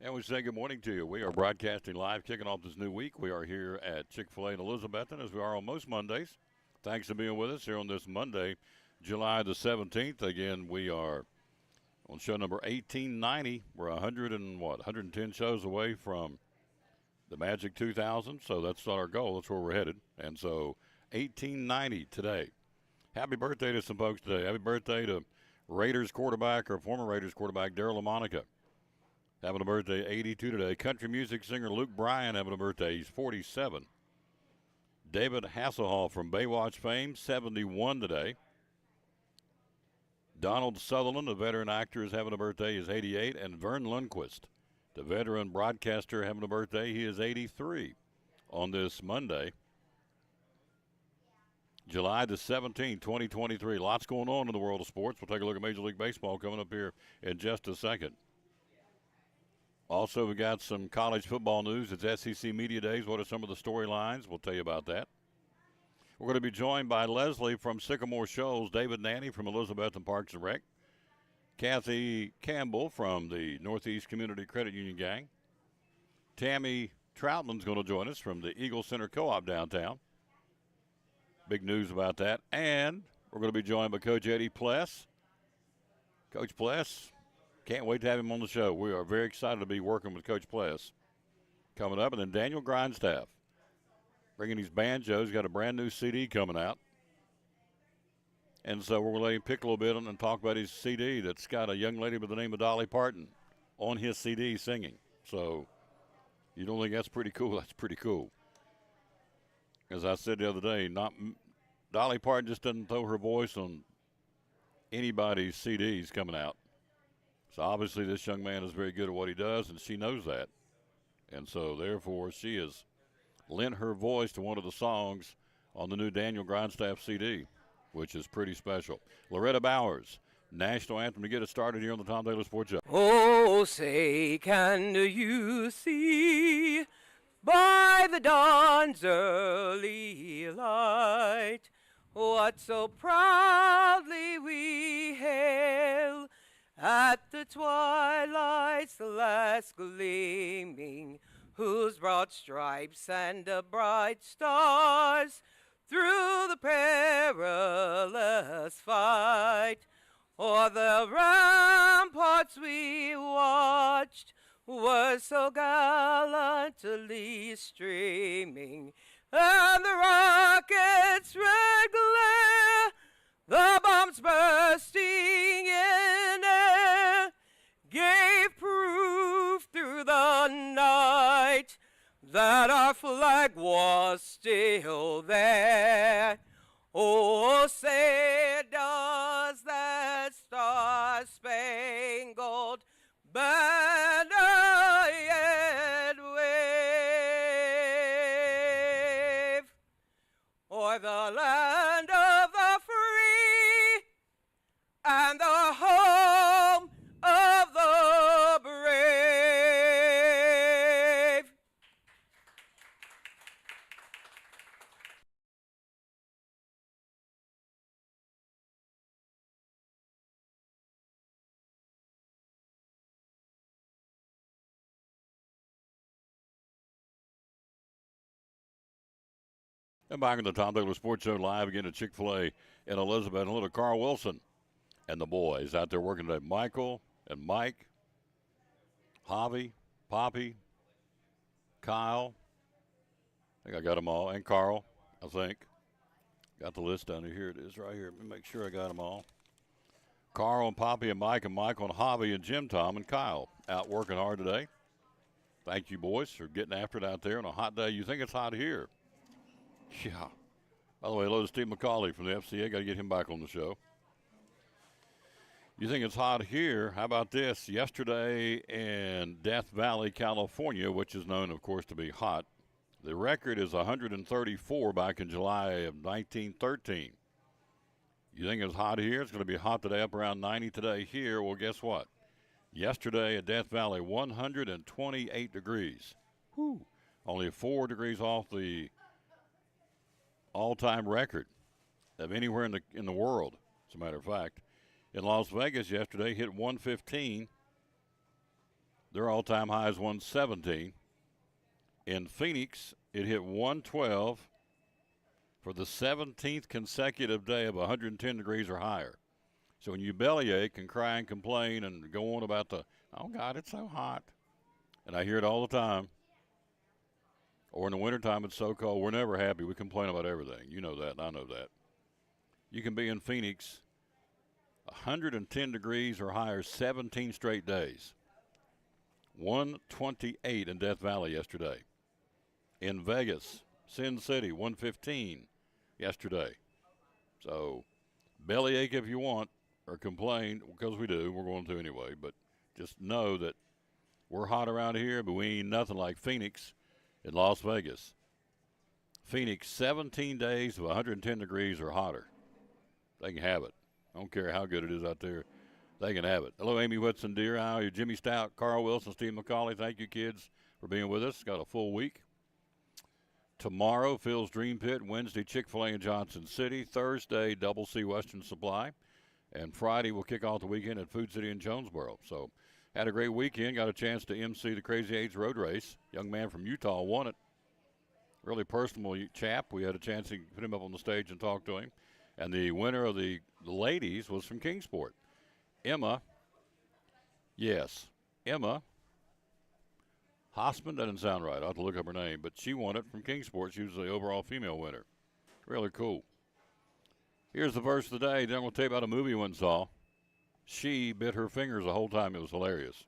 And we say good morning to you. We are broadcasting live, kicking off this new week. We are here at Chick-fil-A in Elizabethton, as we are on most Mondays. Thanks for being with us here on this Monday, July the 17th. Again, we are on show number 1890. We're 110 shows away from the Magic 2000, so that's not our goal. That's where we're headed. And so 1890 today. Happy birthday to some folks today. Happy birthday to Raiders quarterback or former Raiders quarterback Darryl LaMonica. Having a birthday, 82 today. Country music singer Luke Bryan having a birthday. He's 47. David Hasselhoff from Baywatch fame, 71 today. Donald Sutherland, the veteran actor, is having a birthday. He's 88. And Vern Lundquist, the veteran broadcaster, having a birthday. He is 83 on this Monday, July the 17th, 2023. Lots going on in the world of sports. We'll take a look at Major League Baseball coming up here in just a second. Also, we got some college football news. It's SEC Media Days. What are some of the storylines? We'll tell you about that. We're going to be joined by Leslie from Sycamore Shoals, David Nanny from Elizabeth and Parks and Rec, Kathy Campbell from the Northeast Community Credit Union Gang. Tammy Troutman's going to join us from the Eagle Center Co-op downtown. Big news about that. And we're going to be joined by Coach Eddie Pless. Coach Pless, can't wait to have him on the show. We are very excited to be working with Coach Pless coming up. And then Daniel Grindstaff bringing his banjos. Got a brand new CD coming out. And so we're going to let him pick a little bit and talk about his CD that's got a young lady by the name of Dolly Parton on his CD singing. So you don't think that's pretty cool? That's pretty cool. As I said the other day, Dolly Parton just doesn't throw her voice on anybody's CDs coming out. So obviously this young man is very good at what he does, and she knows that. And so therefore she has lent her voice to one of the songs on the new Daniel Grindstaff CD, which is pretty special. Loretta Bowers, national anthem to get us started here on the Tom Taylor Sports Show. Oh, say, can you see by the dawn's early light what so proudly we hail at the twilight's last gleaming, whose broad stripes and the bright stars through the perilous fight o'er the ramparts we watched were so gallantly streaming, and the rockets' red glare, the bombs bursting in air, gave proof through the night that our flag was still there. Oh, say does that star-spangled banner yet wave o'er the land of the free and the home of the brave. And back in the Tom Taylor Sports Show live again at Chick-fil-A in Elizabeth. And a little Carl Wilson and the boys out there working today. Michael and Mike, Javi, Poppy, Kyle. I think I got them all. And Carl, I think. Got the list down here. Here it is right here. Let me make sure I got them all. Carl and Poppy and Mike and Michael and Javi and Jim Tom and Kyle out working hard today. Thank you, boys, for getting after it out there on a hot day. You think it's hot here? Yeah. By the way, hello to Steve McCauley from the FCA. Got to get him back on the show. You think it's hot here? How about this? Yesterday in Death Valley, California, which is known, of course, to be hot, the record is 134 back in July of 1913. You think it's hot here? It's going to be hot today, up around 90 today here. Well, guess what? Yesterday at Death Valley, 128 degrees. Whew. Only 4 degrees off the all-time record of anywhere in the world, as a matter of fact. In Las Vegas yesterday, hit 115. Their all-time high is 117. In Phoenix, it hit 112 for the 17th consecutive day of 110 degrees or higher. So when you bellyache and cry and complain and go on about oh, God, it's so hot, and I hear it all the time, or in the wintertime it's so cold, we're never happy. We complain about everything. You know that, and I know that. You can be in Phoenix 110 degrees or higher 17 straight days. 128 in Death Valley yesterday. In Vegas, Sin City, 115 yesterday. So bellyache if you want, or complain, because we do. We're going to anyway. But just know that we're hot around here, but we ain't nothing like Phoenix in Las Vegas. Phoenix, 17 days of 110 degrees or hotter. They can have it. I don't care how good it is out there. They can have it. Hello, Amy Whitson, Deer. How are you? Jimmy Stout, Carl Wilson, Steve McCauley. Thank you, kids, for being with us. Got a full week. Tomorrow, Phil's Dream Pit. Wednesday, Chick-fil-A in Johnson City. Thursday, Double C Western Supply. And Friday, we'll kick off the weekend at Food City in Jonesboro. So had a great weekend. Got a chance to MC the Crazy Eights road race. Young man from Utah won it. Really personal chap. We had a chance to put him up on the stage and talk to him. And the winner of the ladies was from Kingsport. Emma Hossman, that doesn't sound right. I'll have to look up her name. But she won it from Kingsport. She was the overall female winner. Really cool. Here's the verse of the day. Then we'll tell you about a movie one saw. She bit her fingers the whole time. It was hilarious.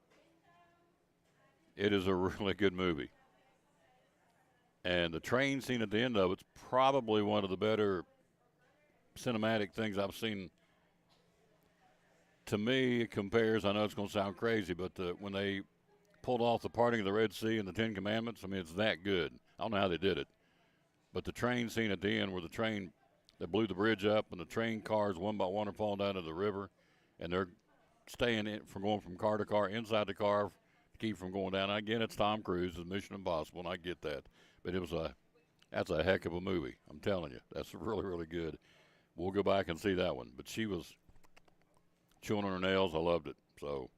It is a really good movie. And the train scene at the end of it's probably one of the better cinematic things I've seen. To me, it compares, I know it's going to sound crazy, but when they pulled off the parting of the Red Sea and the Ten Commandments, I mean, it's that good. I don't know how they did it. But the train scene at the end where the train that blew the bridge up and the train cars one by one are falling down to the river, and they're staying in from going from car to car, inside the car to keep from going down. Again, it's Tom Cruise's Mission Impossible, and I get that. But that's a heck of a movie. I'm telling you. That's really, really good. We'll go back and see that one. But she was chewing on her nails. I loved it. So,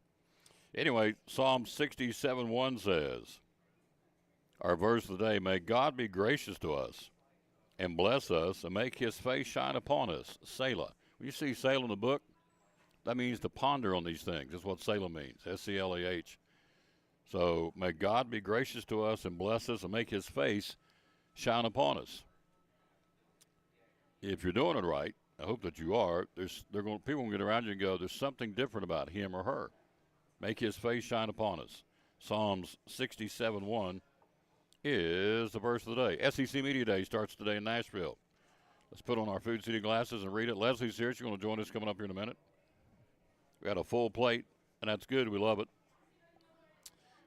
anyway, Psalm 67:1 says, our verse of the day, may God be gracious to us and bless us and make his face shine upon us. Selah. When you see Selah in the book, that means to ponder on these things. That's what Selah means, S-C-L-A-H. So, may God be gracious to us and bless us and make his face shine upon us. If you're doing it right, I hope that you are, people will get around you and go, there's something different about him or her. Make his face shine upon us. Psalms 67:1 is the verse of the day. SEC Media Day starts today in Nashville. Let's put on our Food City glasses and read it. Leslie's here. She's going to join us coming up here in a minute. We got a full plate, and that's good. We love it.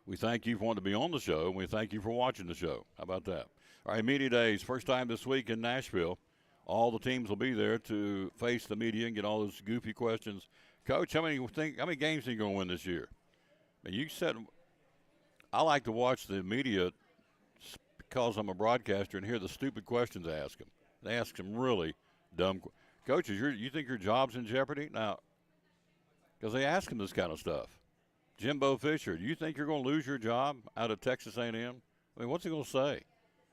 We thank you for wanting to be on the show, and we thank you for watching the show. How about that? All right, Media Days, first time this week in Nashville. All the teams will be there to face the media and get all those goofy questions. Coach, how many games are you going to win this year? And you said, I like to watch the media because I'm a broadcaster and hear the stupid questions they ask them. They ask some really dumb coaches. You think your job's in jeopardy now? Because they ask them this kind of stuff. Jimbo Fisher, do you think you're going to lose your job out of Texas A&M? I mean, what's he going to say?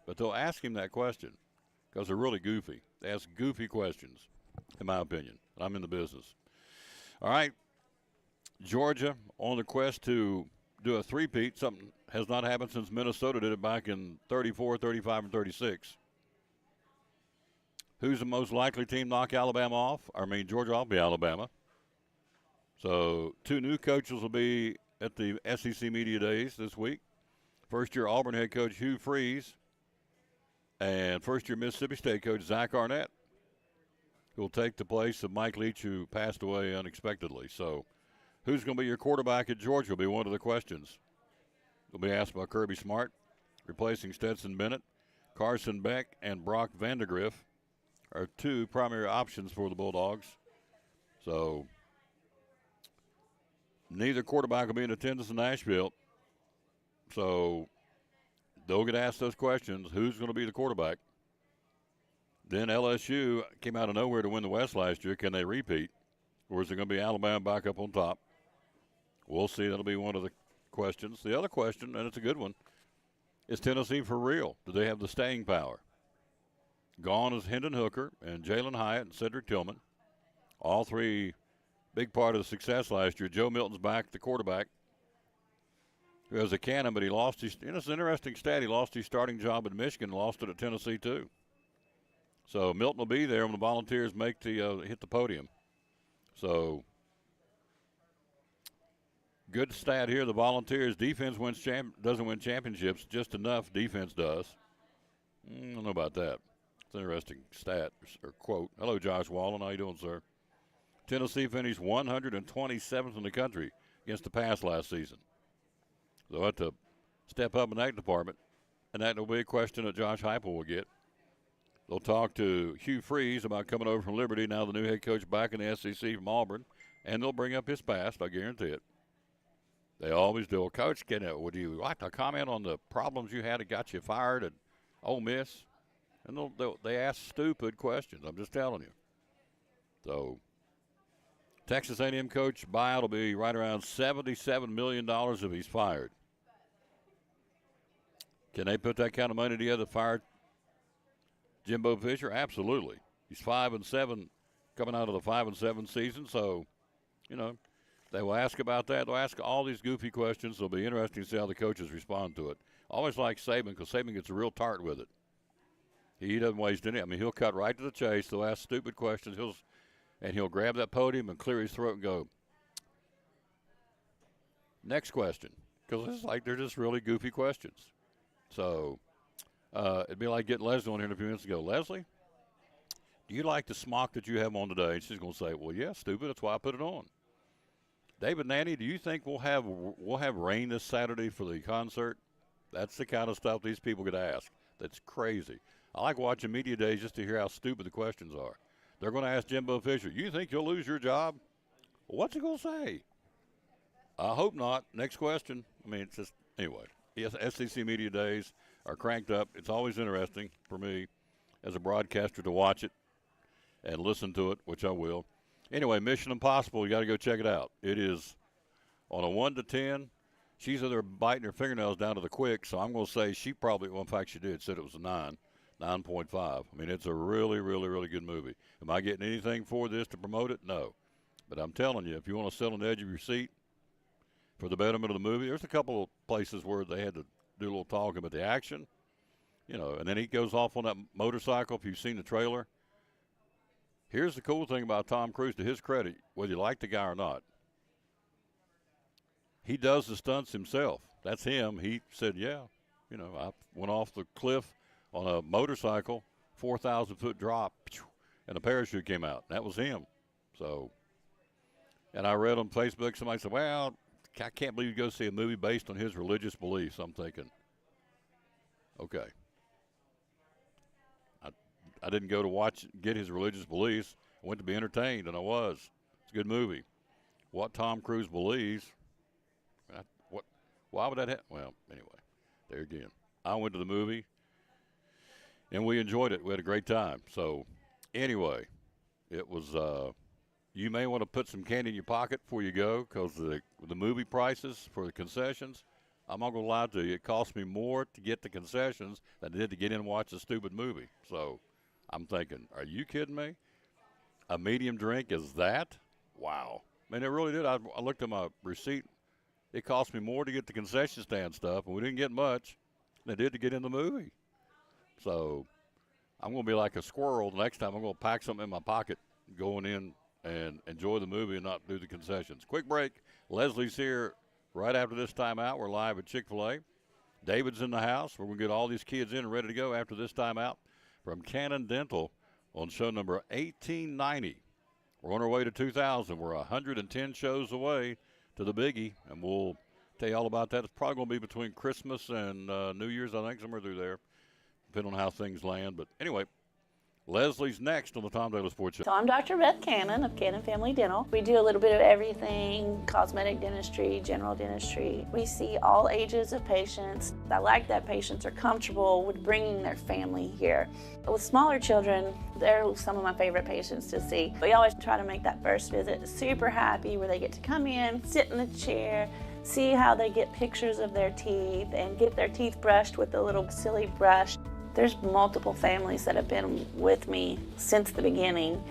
But they'll ask him that question because they're really goofy. They ask goofy questions, in my opinion. I'm in the business. All right, Georgia on the quest to do a three-peat. Something has not happened since Minnesota did it back in 34, 35, and 36. Who's the most likely team to knock Alabama off? Georgia will be Alabama. So 2 new coaches will be at the SEC Media Days this week. First-year Auburn head coach Hugh Freeze and first-year Mississippi State coach Zach Arnett, who will take the place of Mike Leach, who passed away unexpectedly. So who's going to be your quarterback at Georgia will be one of the questions. Will be asked by Kirby Smart, replacing Stetson Bennett. Carson Beck and Brock Vandegrift are 2 primary options for the Bulldogs. So neither quarterback will be in attendance in Nashville. So they'll get asked those questions. Who's going to be the quarterback? Then LSU came out of nowhere to win the West last year. Can they repeat? Or is it going to be Alabama back up on top? We'll see. That'll be one of the questions. The other question, and it's a good one, is Tennessee for real? Do they have the staying power? Gone is Hendon Hooker and Jalen Hyatt and Cedric Tillman. All three big part of the success last year. Joe Milton's back, the quarterback, who has a cannon, but he lost his, it's an interesting stat, he lost his starting job at Michigan and lost it at Tennessee too. So Milton will be there when the Volunteers make the hit the podium. So good stat here. The Volunteers defense doesn't win championships, just enough defense does. I don't know about that. It's an interesting stat or quote. Hello, Josh Wallen. How you doing, sir? Tennessee finished 127th in the country against the pass last season. They'll have to step up in that department, and that will be a question that Josh Heupel will get. They'll talk to Hugh Freeze about coming over from Liberty, now the new head coach back in the SEC from Auburn, and they'll bring up his past, I guarantee it. They always do. Coach, would you like to comment on the problems you had that got you fired at Ole Miss? And they ask stupid questions, I'm just telling you. So Texas A&M coach buyout will be right around $77 million if he's fired. Can they put that kind of money together to fire Jimbo Fisher? Absolutely. He's 5-7 coming out of the 5-7 season, so, they will ask about that. They'll ask all these goofy questions. It'll be interesting to see how the coaches respond to it. Always like Saban, because Saban gets a real tart with it. He doesn't waste any. I mean, he'll cut right to the chase. They'll ask stupid questions. He'll grab that podium and clear his throat and go, next question. Because it's like they're just really goofy questions. So it'd be like getting Leslie on here a few minutes ago. Leslie, do you like the smock that you have on today? And she's going to say, well, yeah, stupid. That's why I put it on. David Nanny, do you think we'll have rain this Saturday for the concert? That's the kind of stuff these people get asked. That's crazy. I like watching media days just to hear how stupid the questions are. They're going to ask Jimbo Fisher, you think you'll lose your job? Well, what's he going to say? I hope not. Next question. I mean, it's just, anyway. Yes, SEC media days are cranked up. It's always interesting for me as a broadcaster to watch it and listen to it, which I will. Anyway, Mission Impossible, you got to go check it out. It is on a 1 to 10. She's either biting her fingernails down to the quick, so I'm going to say she probably, well, in fact, she did, said it was a 9, 9.5. I mean, it's a really, really, really good movie. Am I getting anything for this to promote it? No. But I'm telling you, if you want to sit on the edge of your seat for the betterment of the movie, there's a couple of places where they had to do a little talking, but the action, and then he goes off on that motorcycle, if you've seen the trailer. Here's the cool thing about Tom Cruise, to his credit, whether you like the guy or not. He does the stunts himself. That's him. He said, yeah, I went off the cliff on a motorcycle, 4,000-foot drop, and a parachute came out. That was him. So, and I read on Facebook, somebody said, well, I can't believe you go see a movie based on his religious beliefs. I'm thinking, okay. I didn't go to get his religious beliefs. I went to be entertained, and I was. It's a good movie. What Tom Cruise believes, why would that happen? Well, anyway, there again. I went to the movie, and we enjoyed it. We had a great time. So, anyway, it was you may want to put some candy in your pocket before you go, because the movie prices for the concessions, I'm not going to lie to you, it cost me more to get the concessions than it did to get in and watch a stupid movie. So, I'm thinking, are you kidding me? A medium drink is that? Wow. I mean, it really did. I looked at my receipt. It cost me more to get the concession stand stuff, and we didn't get much than it did to get in the movie. So I'm going to be like a squirrel. The next time I'm going to pack something in my pocket going in and enjoy the movie and not do the concessions. Quick break. Leslie's here right after this timeout. We're live at Chick-fil-A. David's in the house. We're going to get all these kids in and ready to go after this timeout from Cannon Dental on show number 1890. We're on our way to 2,000. We're 110 shows away to the biggie, and we'll tell you all about that. It's probably going to be between Christmas and New Year's, I think, somewhere through there, depending on how things land. But anyway, Leslie's next on the Tom Daly Sports Show. So I'm Dr. Beth Cannon of Cannon Family Dental. We do a little bit of everything, cosmetic dentistry, general dentistry. We see all ages of patients. I like that patients are comfortable with bringing their family here. With smaller children, they're some of my favorite patients to see. We always try to make that first visit super happy, where they get to come in, sit in the chair, see how they get pictures of their teeth and get their teeth brushed with a little silly brush. There's multiple families that have been with me since the beginning,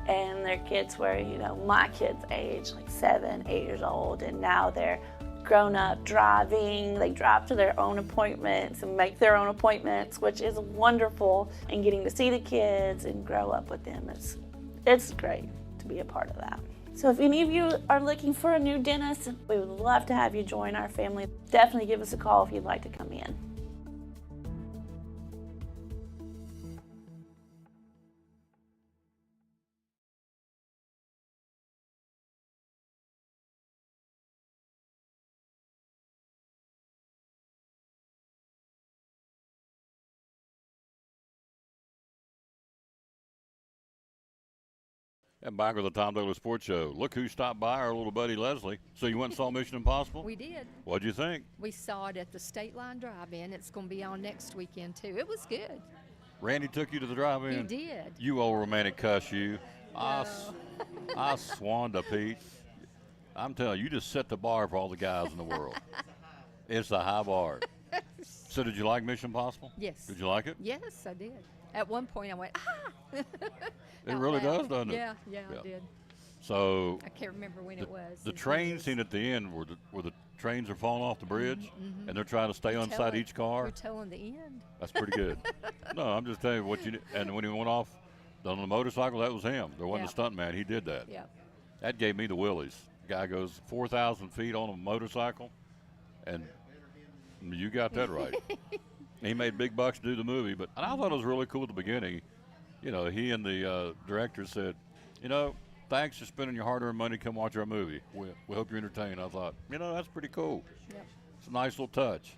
and their kids were, you know, my kids' age, like 7, 8 years old, and now they're grown up driving. They drive to their own appointments and make their own appointments, which is wonderful, and getting to see the kids and grow up with them. It's great to be a part of that. So if any of you are looking for a new dentist, we would love to have you join our family. Definitely give us a call if you'd like to come in. And back with the Tom Douglas Sports Show. Look who stopped by, our little buddy Leslie. So you went and saw Mission Impossible? We did. What'd you think? We saw it at the State Line Drive-In. It's going to be on next weekend, too. It was good. Randy took you to the drive-in? He did. You old romantic cuss, you. I No. swan to Pete. I'm telling you, you just set the bar for all the guys in the world. It's a high bar. So did you like Mission Impossible? Yes. Did you like it? Yes, I did. At one point, I went, ah! It really does, doesn't it? Yeah, Yeah. I did. So I can't remember when it was. the It's train years. scene at the end where the trains are falling off the bridge and they're trying to stay You're inside telling- each car. You're telling the end. That's pretty good. No, I'm just telling you what you. And when he went off on the motorcycle, that was him. There wasn't a stunt man. He did that. Yeah. That gave me the willies. Guy goes 4,000 feet on a motorcycle, and you got that right. He made big bucks to do the movie, but and I thought it was really cool at the beginning. You know, he and the director said, you know, thanks for spending your hard-earned money. Come watch our movie. We hope you're entertained. I thought, you know, that's pretty cool. Yep. It's a nice little touch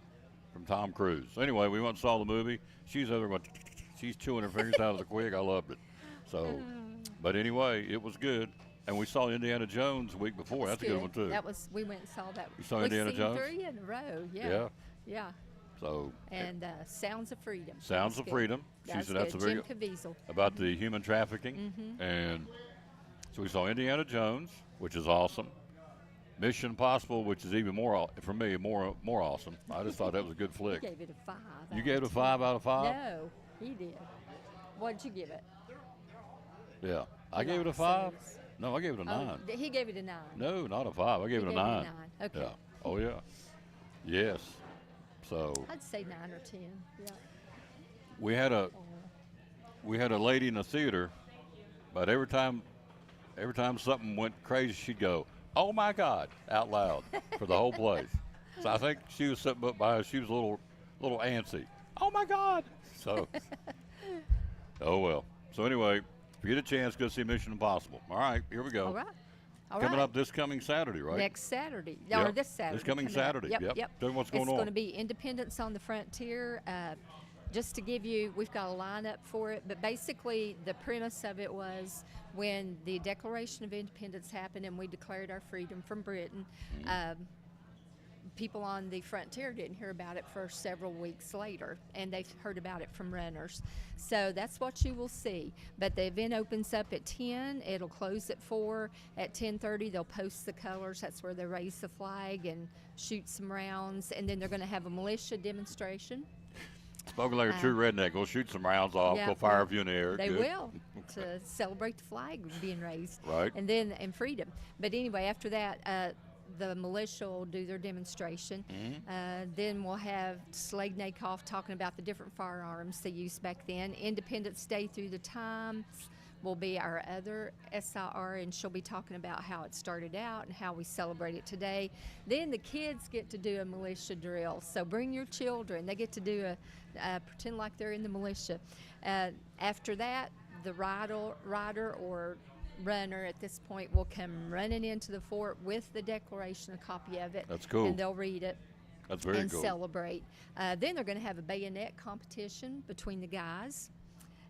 from Tom Cruise. Anyway, we went and saw the movie. She's over going, she's chewing her fingers out of the quick. I loved it. So, but anyway, it was good. And we saw Indiana Jones the week before. That's a good one too. That was, we went and saw that. You saw We've Indiana seen Jones? 3 in a row. Yeah. Yeah. Yeah. So, And Sounds of Freedom. Sounds That's of good. Freedom. She That's said that's good. a very Jim Caviezel. about the human trafficking. And so we saw Indiana Jones, which is awesome. Mission Impossible, which is even more for me more awesome. I just thought that was a good He flick. gave it a 5. You out gave it of a 5 out of 5? No, he did. What did you give it? Yeah. I You gave it a like 5. six. No, I gave it a 9. He gave it a 9. No, not a 5. I gave it a gave 9. Okay. Yeah. Oh yeah. Yes. So I'd say 9 or 10. Yeah. we had a lady in the theater, but every time something went crazy, she'd go, "Oh my God!" out loud for the whole place. So I think she was sitting up by us. She was a little antsy. Oh my God! So, oh well. So anyway, if you get a chance, go see Mission Impossible. All right, here we go. All right. All Coming right. up this coming Saturday, right? Next Saturday. Yep. Or this Saturday. This coming coming up. Saturday. Yep. Yep. Tell me what's going It's on. going to be Independence on the Frontier. Just to give you, we've got a lineup for it, but basically the premise of it was when the Declaration of Independence happened and we declared our freedom from Britain, people on the frontier didn't hear about it for several weeks later, and they've heard about it from runners. So that's what you will see. But the event opens up at 10. It'll close at 4. At 10:30, they'll post the colors. That's where they raise the flag and shoot some rounds, and then they're going to have a militia demonstration. Spoken like a true redneck. Go shoot some rounds off. Yeah, Go fire well, a few in the air. They Good. will to celebrate the flag being raised. Right. And then and freedom. But anyway, after that, the militia will do their demonstration. Then we'll have Slade Nakoff talking about the different firearms they used back then. Independence Day Through the Times will be our other SIR, and she'll be talking about how it started out and how we celebrate it today. Then the kids get to do a militia drill. So bring your children. They get to do pretend like they're in the militia. After that, the rider or runner at this point will come running into the fort with the Declaration, a copy of it. That's cool. And they'll read it That's very and cool. celebrate. Then they're going to have a bayonet competition between the guys.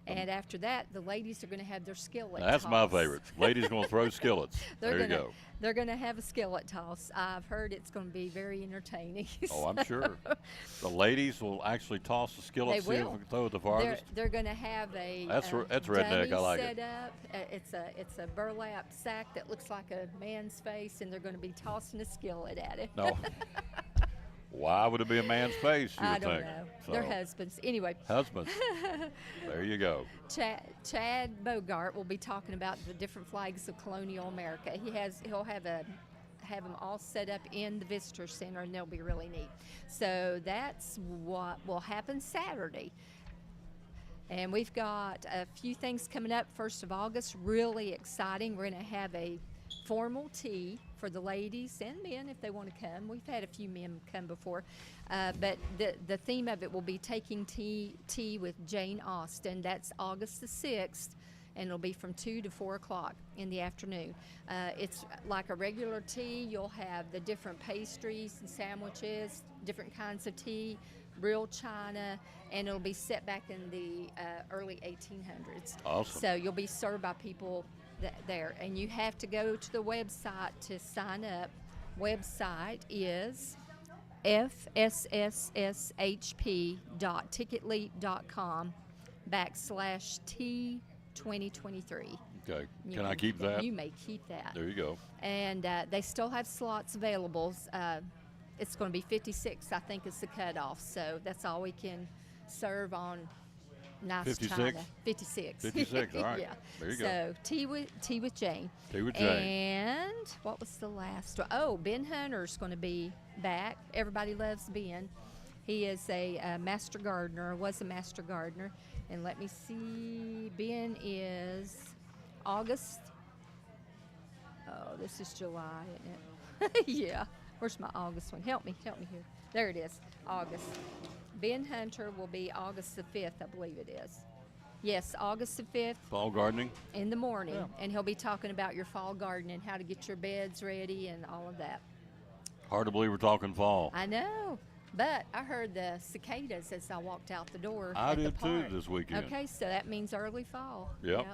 And after that, the ladies are going to have their skillet That's toss. my favorite. Ladies going to throw skillets. There you go. They're going to have a skillet toss. I've heard it's going to be very entertaining. Oh, I'm sure. The ladies will actually toss the skillet, They see if will. we can throw it the farthest. They're going to have a That's redneck. dummy I like set it. up. It's a burlap sack that looks like a man's face, and they're going to be tossing a skillet at it. No. Why would it be a man's face, you I would don't think? know. So, They're husbands. Anyway, husbands. There you go. Chad Bogart will be talking about the different flags of colonial America. He'll have them all set up in the visitor center, and they'll be really neat. So that's what will happen Saturday. And we've got a few things coming up. 1st of August, really exciting. We're going to have a formal tea for the ladies and men if they want to come. We've had a few men come before, but the theme of it will be taking tea with Jane Austen. That's August the 6th, and it'll be from 2 to 4 o'clock in the afternoon. It's like a regular tea. You'll have the different pastries and sandwiches, different kinds of tea, real china, and it'll be set back in the early 1800s. Awesome. So you'll be served by people there, and you have to go to the website to sign up. Website is fsshp.ticketleap.com/T2023. Okay. Can I keep that? You may keep that. There you go. And they still have slots available. It's going to be 56, I think, is the cutoff. So that's all we can serve on nice 56? china. 56. 56, all right. Yeah. There you go. So tea with Jane. Tea with Jane. And what was the last one? Oh, Ben Hunter's going to be back. Everybody loves Ben. He is a master gardener, was a master gardener. And let me see, Ben is August. Oh, this is July, isn't it? Yeah. Where's my August one? Help me here. There it is, August. Ben Hunter will be August the 5th, I believe it is. Yes, August the 5th Fall gardening. in the morning. Yeah. And he'll be talking about your fall gardening, how to get your beds ready and all of that. Hard to believe we're talking fall. I know, but I heard the cicadas as I walked out the door. I at the did too park. this weekend. Okay, so that means early fall. Yep.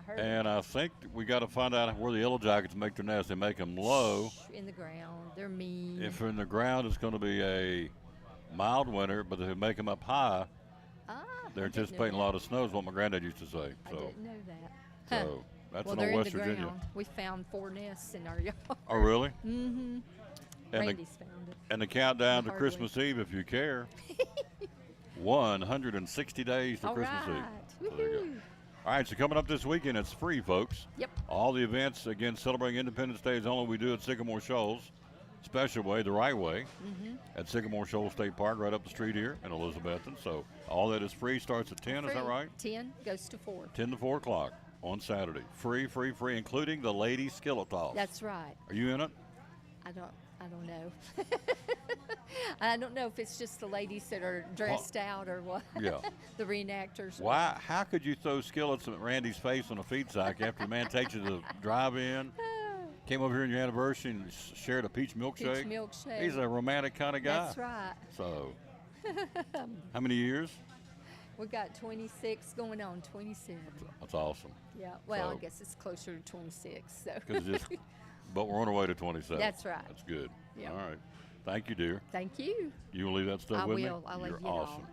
I heard And I think we got to find out where the yellow jackets make their nest. They make them low. in the ground. They're mean. If they're in the ground, it's going to be a mild winter, but if they make them up high, they're anticipating a lot of snow, is what my granddad used to say. I So, didn't know that. so that's Well, in they're old in West the Virginia. ground. We found 4 nests in our yard. Oh, really? Mm-hmm. And Randy's found it. And the countdown to Hardly. Christmas Eve, if you care. 160 days to All Christmas right. Eve. So there you go. Woohoo. All right, so coming up this weekend, it's free, folks. Yep. All the events, again, celebrating Independence Day is only we do at Sycamore Shoals. Special way, the right way, at Sycamore Shoals State Park, right up the street here in Elizabethton. So all that is free, starts at 10, is that Free. right? 10 goes to 4. 10 to 4 o'clock on Saturday. Free, including the ladies' skillet toss. That's right. Are you in it? I don't know. I don't know if it's just the ladies that are dressed out or what. Yeah. The reenactors. Why? How could you throw skillets at Randy's face on a feed sack after the man takes you to the drive-in? Came over here on your anniversary and shared a peach milkshake. Peach milkshake. He's a romantic kind of guy. That's right. So, how many years? We've got 26 going on 27. That's awesome. Yeah. Well, So- I guess it's closer to 26. So. But we're on our way to 27. That's right. That's good. Yep. All right. Thank you, dear. Thank you. You will leave that stuff I with me? will. I'll leave You're you it all.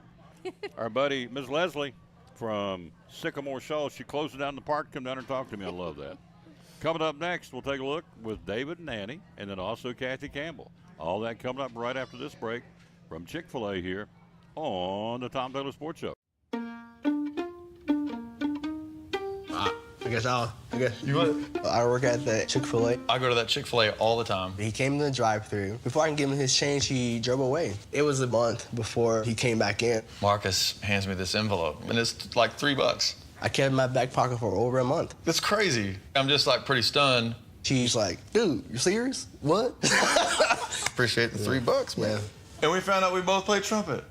awesome. Our buddy, Ms. Leslie from Sycamore Shoals, she closed it down in the park. Come down and talk to me. I love that. Coming up next, we'll take a look with David and Annie, and then also Kathy Campbell. All that coming up right after this break from Chick-fil-A here on the Tom Taylor Sports Show. I work at the Chick-fil-A. I go to that Chick-fil-A all the time. He came in the drive-thru. Before I can give him his change, he drove away. It was a month before he came back in. Marcus hands me this envelope, and it's like $3. I kept it in my back pocket for over a month. That's crazy. I'm just like pretty stunned. She's like, dude, you serious? What? Appreciate the $3, man. Yeah. And we found out we both play trumpet.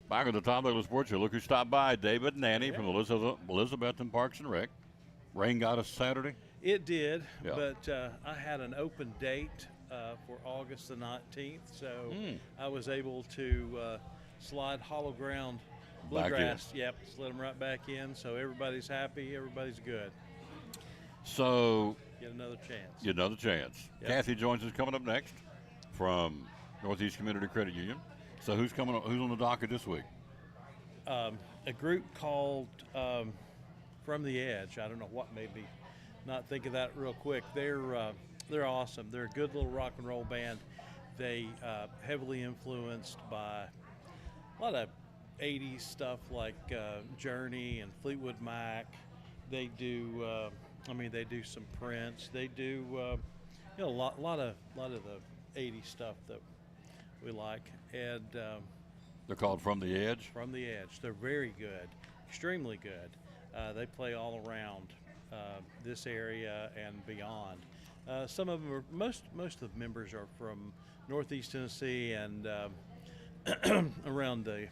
Back at the Tom Taylor Sports Show. Look who stopped by, David and Annie from Elizabethton Parks and Rec. Rain got us Saturday. It did, Yeah. but I had an open date for August the 19th. So I was able to slide hollow ground Back in. bluegrass. Yep, slid them right back in. So everybody's happy, everybody's good. So Get another chance. get another chance. Yep. Kathy joins us coming up next from Northeast Community Credit Union. So who's coming? Who's on the docket this week? A group called From the Edge. I don't know what made me not think of that real quick. They're awesome. They're a good little rock and roll band. They heavily influenced by a lot of 80s stuff like Journey and Fleetwood Mac. They do. They do some Prince. They do. A lot of the 80s stuff that we like. And They're called From the Edge. From the Edge. They're very good, extremely good. They play all around this area and beyond. Some of them are most of the members are from Northeast Tennessee and around the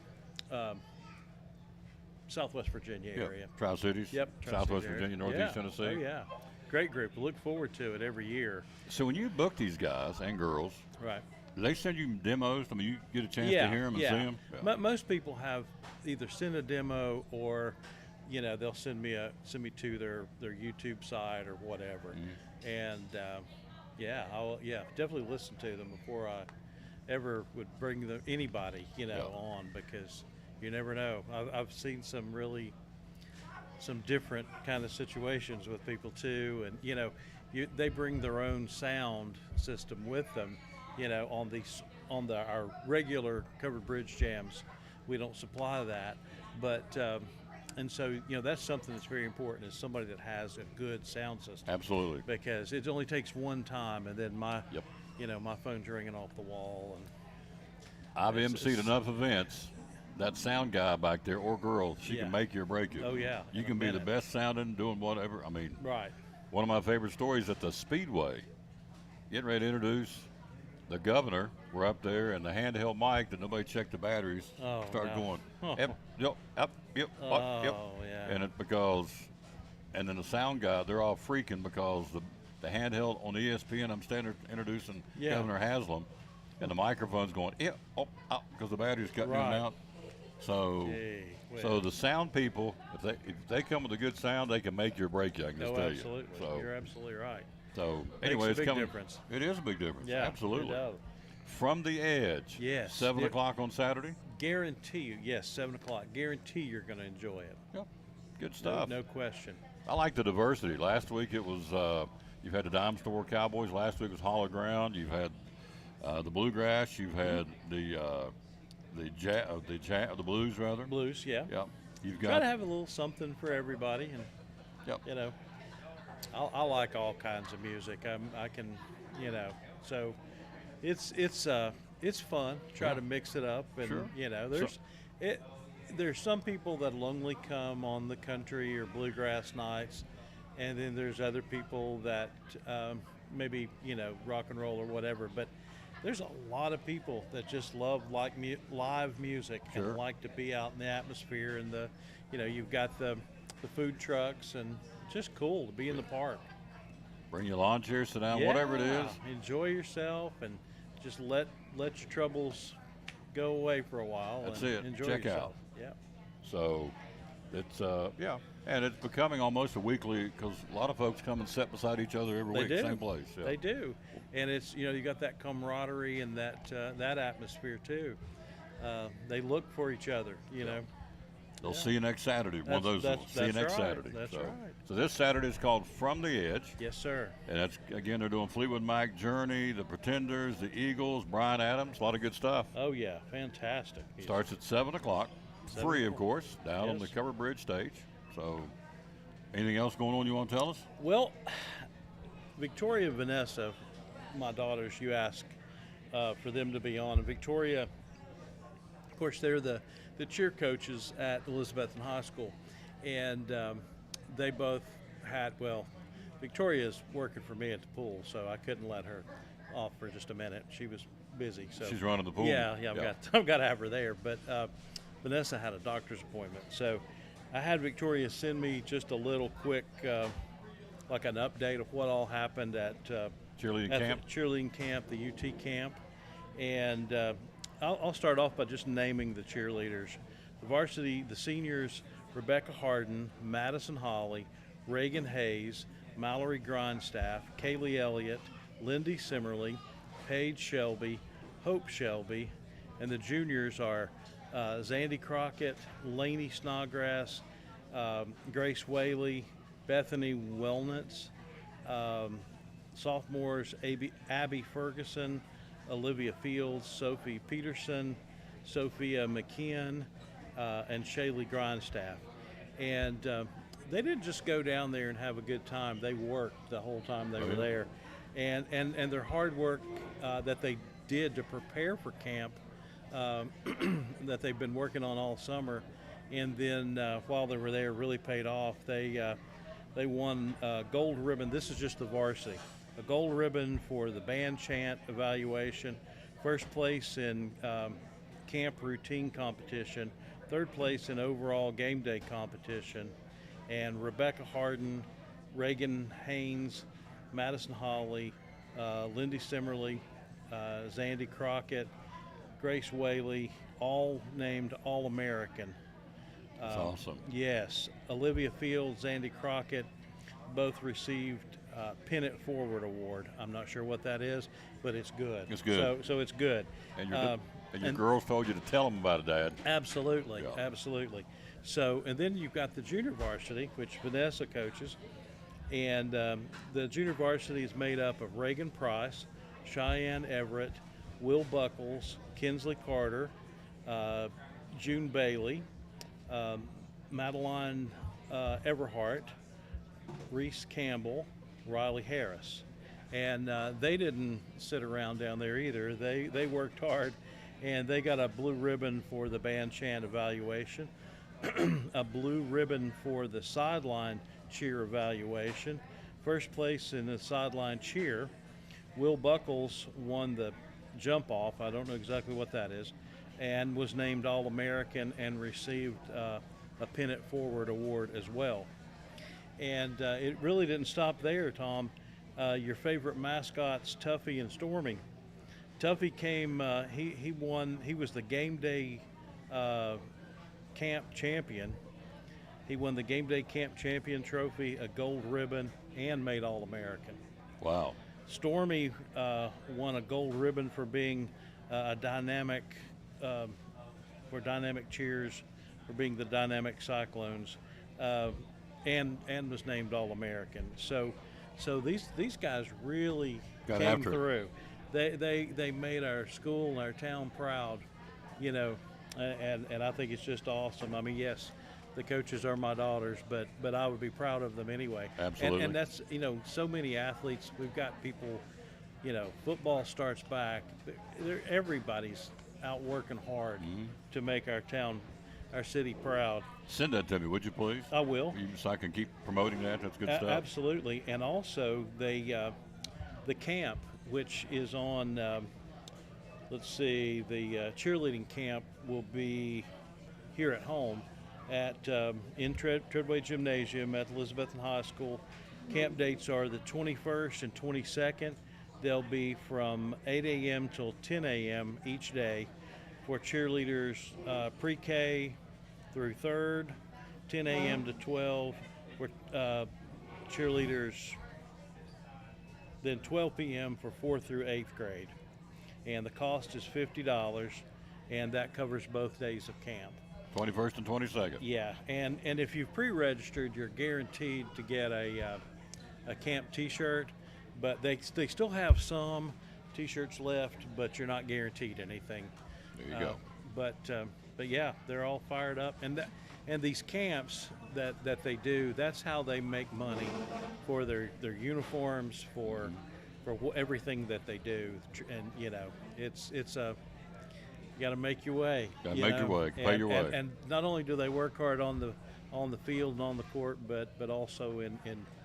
Southwest Virginia area. Tri-Cities. Yep. Southwest Tri-Cities area. Virginia, Northeast Tennessee. Oh yeah, great group. Look forward to it every year. So when you book these guys and girls, Right. do they send you demos? I mean, you get a chance to hear them and see them? Most people have either sent a demo or, they'll send me to their YouTube site or whatever. And I'll definitely listen to them before I ever would bring anybody on, because you never know. I've seen some different kind of situations with people too, and they bring their own sound system with them. On our regular covered bridge jams, we don't supply that, but and so that's something that's very important, is somebody that has a good sound system. Absolutely. Because it only takes one time, and then my phone's ringing off the wall. And I've emceed enough events. That sound guy back there or girl, she Yeah. can make you or break you. Oh, yeah, You in a can be the minute. best sounding, doing whatever. I mean, Right. one of my favorite stories at the Speedway, getting ready to introduce the governor. We're up there, and the handheld mic that nobody checked the batteries started no. going. Yep, yep, yep, yep, yep. Yeah. And then the sound guy, they're all freaking because the handheld on ESPN, I'm standing introducing Yeah. Governor Haslam, and the microphone's going, because the battery's cutting in and Right. out. So, Well. the sound people, if they come with a good sound, they can make you or break you. I can just tell Absolutely. you. So, You're absolutely right. so Makes anyway, a it's big coming. difference. It is a big difference. Yeah, Absolutely. it does. From the Edge. Yes. 7 o'clock on Saturday. Guarantee you, yes, 7 o'clock. Guarantee you're going to enjoy it. Yep. Good stuff. No question. I like the diversity. Last week it was you've had the Dime Store Cowboys. Last week was Hollow Ground. You've had the Bluegrass. You've had the Blues rather. Blues, yeah. Yep. You've Try got to have a little something for everybody, and Yep. I like all kinds of music. I can, so it's fun. Try Yeah. to mix it up, and Sure. there's some people that'll only come on the country or bluegrass nights, and then there's other people that maybe rock and roll or whatever. But there's a lot of people that just love live music Sure. and like to be out in the atmosphere, and you've got the food trucks, and just cool to be in the park. bring your lawn chair, sit down, whatever it is. Enjoy yourself and just let your troubles go away for a while. That's and it. Enjoy Check yourself. out. Yeah. So it's and it's becoming almost a weekly, because a lot of folks come and sit beside each other every They week, do. same place. Yeah. They do, and it's you got that camaraderie and that atmosphere too. They look for each other. They'll see you next Saturday. One of those. That's See you next right. Saturday. That's so, right. So this Saturday is called From the Edge, Yes, sir. and that's again they're doing Fleetwood Mac, Journey, the Pretenders, the Eagles, Brian Adams, a lot of good stuff. Oh yeah, fantastic. Starts at 7 o'clock, 7 free of o'clock. course, down on the Yes. Covered Bridge stage. So, anything else going on you want to tell us? Well, Victoria and Vanessa, my daughters, you asked for them to be on. And Victoria, of course, they're the cheer coaches at Elizabethton High School. And they both had, Victoria's working for me at the pool, so I couldn't let her off for just a minute. She was busy. So She's running the pool. Yeah, I've got to have her there. But Vanessa had a doctor's appointment. So I had Victoria send me just a little quick, like an update of what all happened at Cheerleading at camp? the cheerleading camp, the UT camp. And I'll start off by just naming the cheerleaders. The varsity, the seniors, Rebecca Harden, Madison Holly, Reagan Hayes, Mallory Grindstaff, Kaylee Elliott, Lindy Simmerly, Paige Shelby, Hope Shelby, and the juniors are Zandy Crockett, Lainey Snodgrass, Grace Whaley, Bethany Wellnitz, sophomores Abby Ferguson, Olivia Fields, Sophie Peterson, Sophia McKeon, and Shaylee Grindstaff. And they didn't just go down there and have a good time. They worked the whole time they were there. And their hard work that they did to prepare for camp that they've been working on all summer, and then while they were there really paid off. They won gold ribbon. This is just the varsity. A gold ribbon for the band chant evaluation, first place in camp routine competition, third place in overall game day competition, and Rebecca Harden, Reagan Haynes, Madison Holly, Lindy Simmerly, Zandy Crockett, Grace Whaley, all named All-American. That's awesome. Yes. Olivia Fields, Zandy Crockett, both received Pennant Forward Award. I'm not sure what that is, but it's good. It's good. So it's good. And your girls told you to tell them about it, Dad. Absolutely, Yeah. absolutely. So, and then you've got the junior varsity, which Vanessa coaches, and the junior varsity is made up of Reagan Price, Cheyenne Everett, Will Buckles, Kinsley Carter, June Bailey, Madeline Everhart, Reese Campbell, Riley Harris. And they didn't sit around down there either. They worked hard, and they got a blue ribbon for the band chant evaluation, a blue ribbon for the sideline cheer evaluation. First place in the sideline cheer, Will Buckles won the jump off. I don't know exactly what that is, and was named All-American and received a Pennant Forward Award as well. And it really didn't stop there, Tom. Your favorite mascots, Tuffy and Stormy. Tuffy came, he won, he was the game day camp champion. He won the game day camp champion trophy, a gold ribbon, and made All-American. Wow. Stormy won a gold ribbon for being a dynamic, for dynamic cheers, for being the dynamic Cyclones, and was named All-American. So these guys really came through. They made our school and our town proud, you know, and I think it's just awesome. I mean, yes, the coaches are my daughters, but I would be proud of them anyway. Absolutely. And that's, you know, so many athletes. We've got people, you know, football starts back. Everybody's out working hard to make our town, our city proud. Send that to me, would you please? I will. So I can keep promoting that. That's good stuff. Absolutely. And also the camp, which is on, let's see, the cheerleading camp will be here at home at in Treadway Gymnasium at Elizabethton High School. Camp dates are the 21st and 22nd. They'll be from 8 a.m. till 10 a.m. each day for cheerleaders pre-K through 3rd, 10 a.m. to 12 for cheerleaders, then 12 p.m. for 4th through 8th grade. And the cost is $50, and that covers both days of camp. 21st and 22nd. Yeah, and if you've pre-registered, you're guaranteed to get a camp T-shirt, but they still have some T-shirts left, but you're not guaranteed anything. There you go. But yeah, they're all fired up, and these camps that they do, that's how they make money for their uniforms, for everything that they do, and you know, it's a you got to make your way. Got to make your way, pay your way. And not only do they work hard on the field and on the court, but also in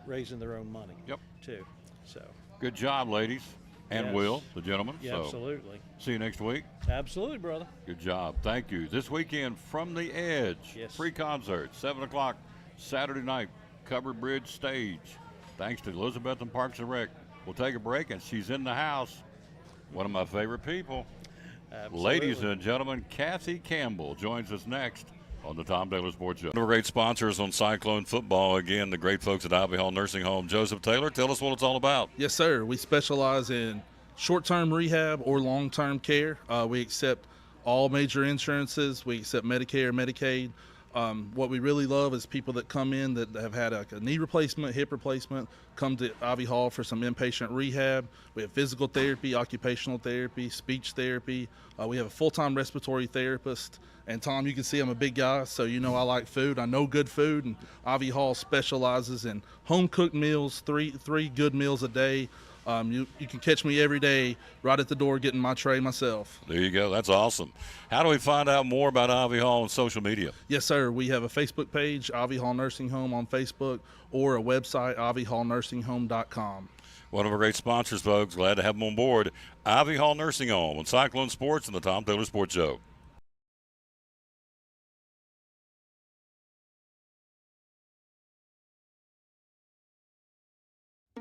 raising their own money. Yep. Too. So. Good job, ladies, and Yes. Will, the gentleman. Yeah, So, absolutely. see you next week. Absolutely, brother. Good job. Thank you. This weekend, From the Edge. Yes. Free concert, 7 o'clock Saturday night, Covered Bridge Stage. Thanks to Elizabethton Parks and Rec. We'll take a break, and she's in the house. One of my favorite people. Absolutely. Ladies and gentlemen, Kathy Campbell joins us next on the Tom Taylor Sports Show. One of our great sponsors on Cyclone Football, again, the great folks at Ivy Hall Nursing Home. Joseph Taylor, tell us what it's all about. Yes, sir. We specialize in short-term rehab or long-term care. We accept all major insurances. We accept Medicare, Medicaid. What we really love is people that come in that have had a knee replacement, hip replacement, come to Ivy Hall for some inpatient rehab. We have physical therapy, occupational therapy, speech therapy. We have a full-time respiratory therapist. And Tom, you can see I'm a big guy, so you know I like food. I know good food, and Ivy Hall specializes in home-cooked meals, three good meals a day. You can catch me every day right at the door getting my tray myself. There you go. That's awesome. How do we find out more about Ivy Hall on social media? Yes, sir. We have a Facebook page, Ivy Hall Nursing Home on Facebook, or a website, ivyhallnursinghome.com. One of our great sponsors, folks. Glad to have them on board. Ivy Hall Nursing Home on Cyclone Sports and the Tom Taylor Sports Show.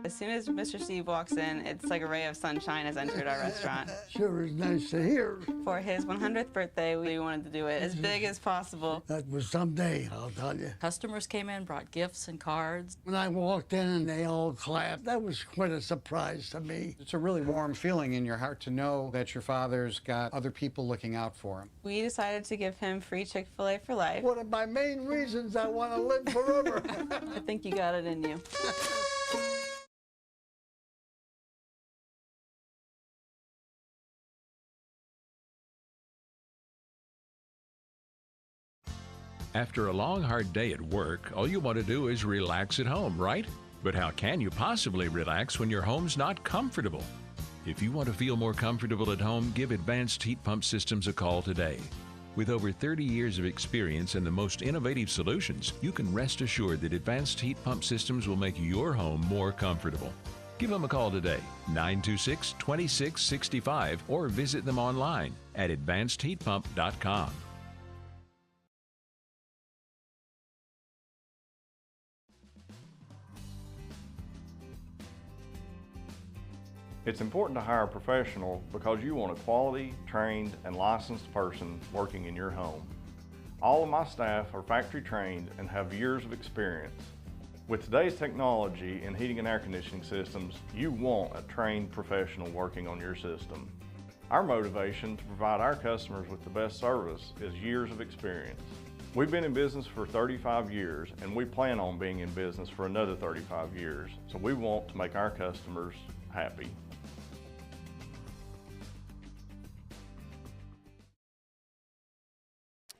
As soon as Mr. Steve walks in, it's like a ray of sunshine has entered our restaurant. Sure is nice to hear. For his 100th birthday, we wanted to do it as big as possible. That was someday, I'll tell you. Customers came in, brought gifts and cards. When I walked in and they all clapped, that was quite a surprise to me. It's a really warm feeling in your heart to know that your father's got other people looking out for him. We decided to give him free Chick-fil-A for life. One of my main reasons I want to live forever. I think you got it in you. After a long, hard day at work, all you want to do is relax at home, right? But how can you possibly relax when your home's not comfortable? If you want to feel more comfortable at home, give Advanced Heat Pump Systems a call today. With over 30 years of experience and the most innovative solutions, you can rest assured that Advanced Heat Pump Systems will make your home more comfortable. Give them a call today, 926-2665, or visit them online at advancedheatpump.com. It's important to hire a professional because you want a quality, trained, and licensed person working in your home. All of my staff are factory trained and have years of experience. With today's technology in heating and air conditioning systems, you want a trained professional working on your system. Our motivation to provide our customers with the best service is years of experience. We've been in business for 35 years and we plan on being in business for another 35 years, so we want to make our customers happy.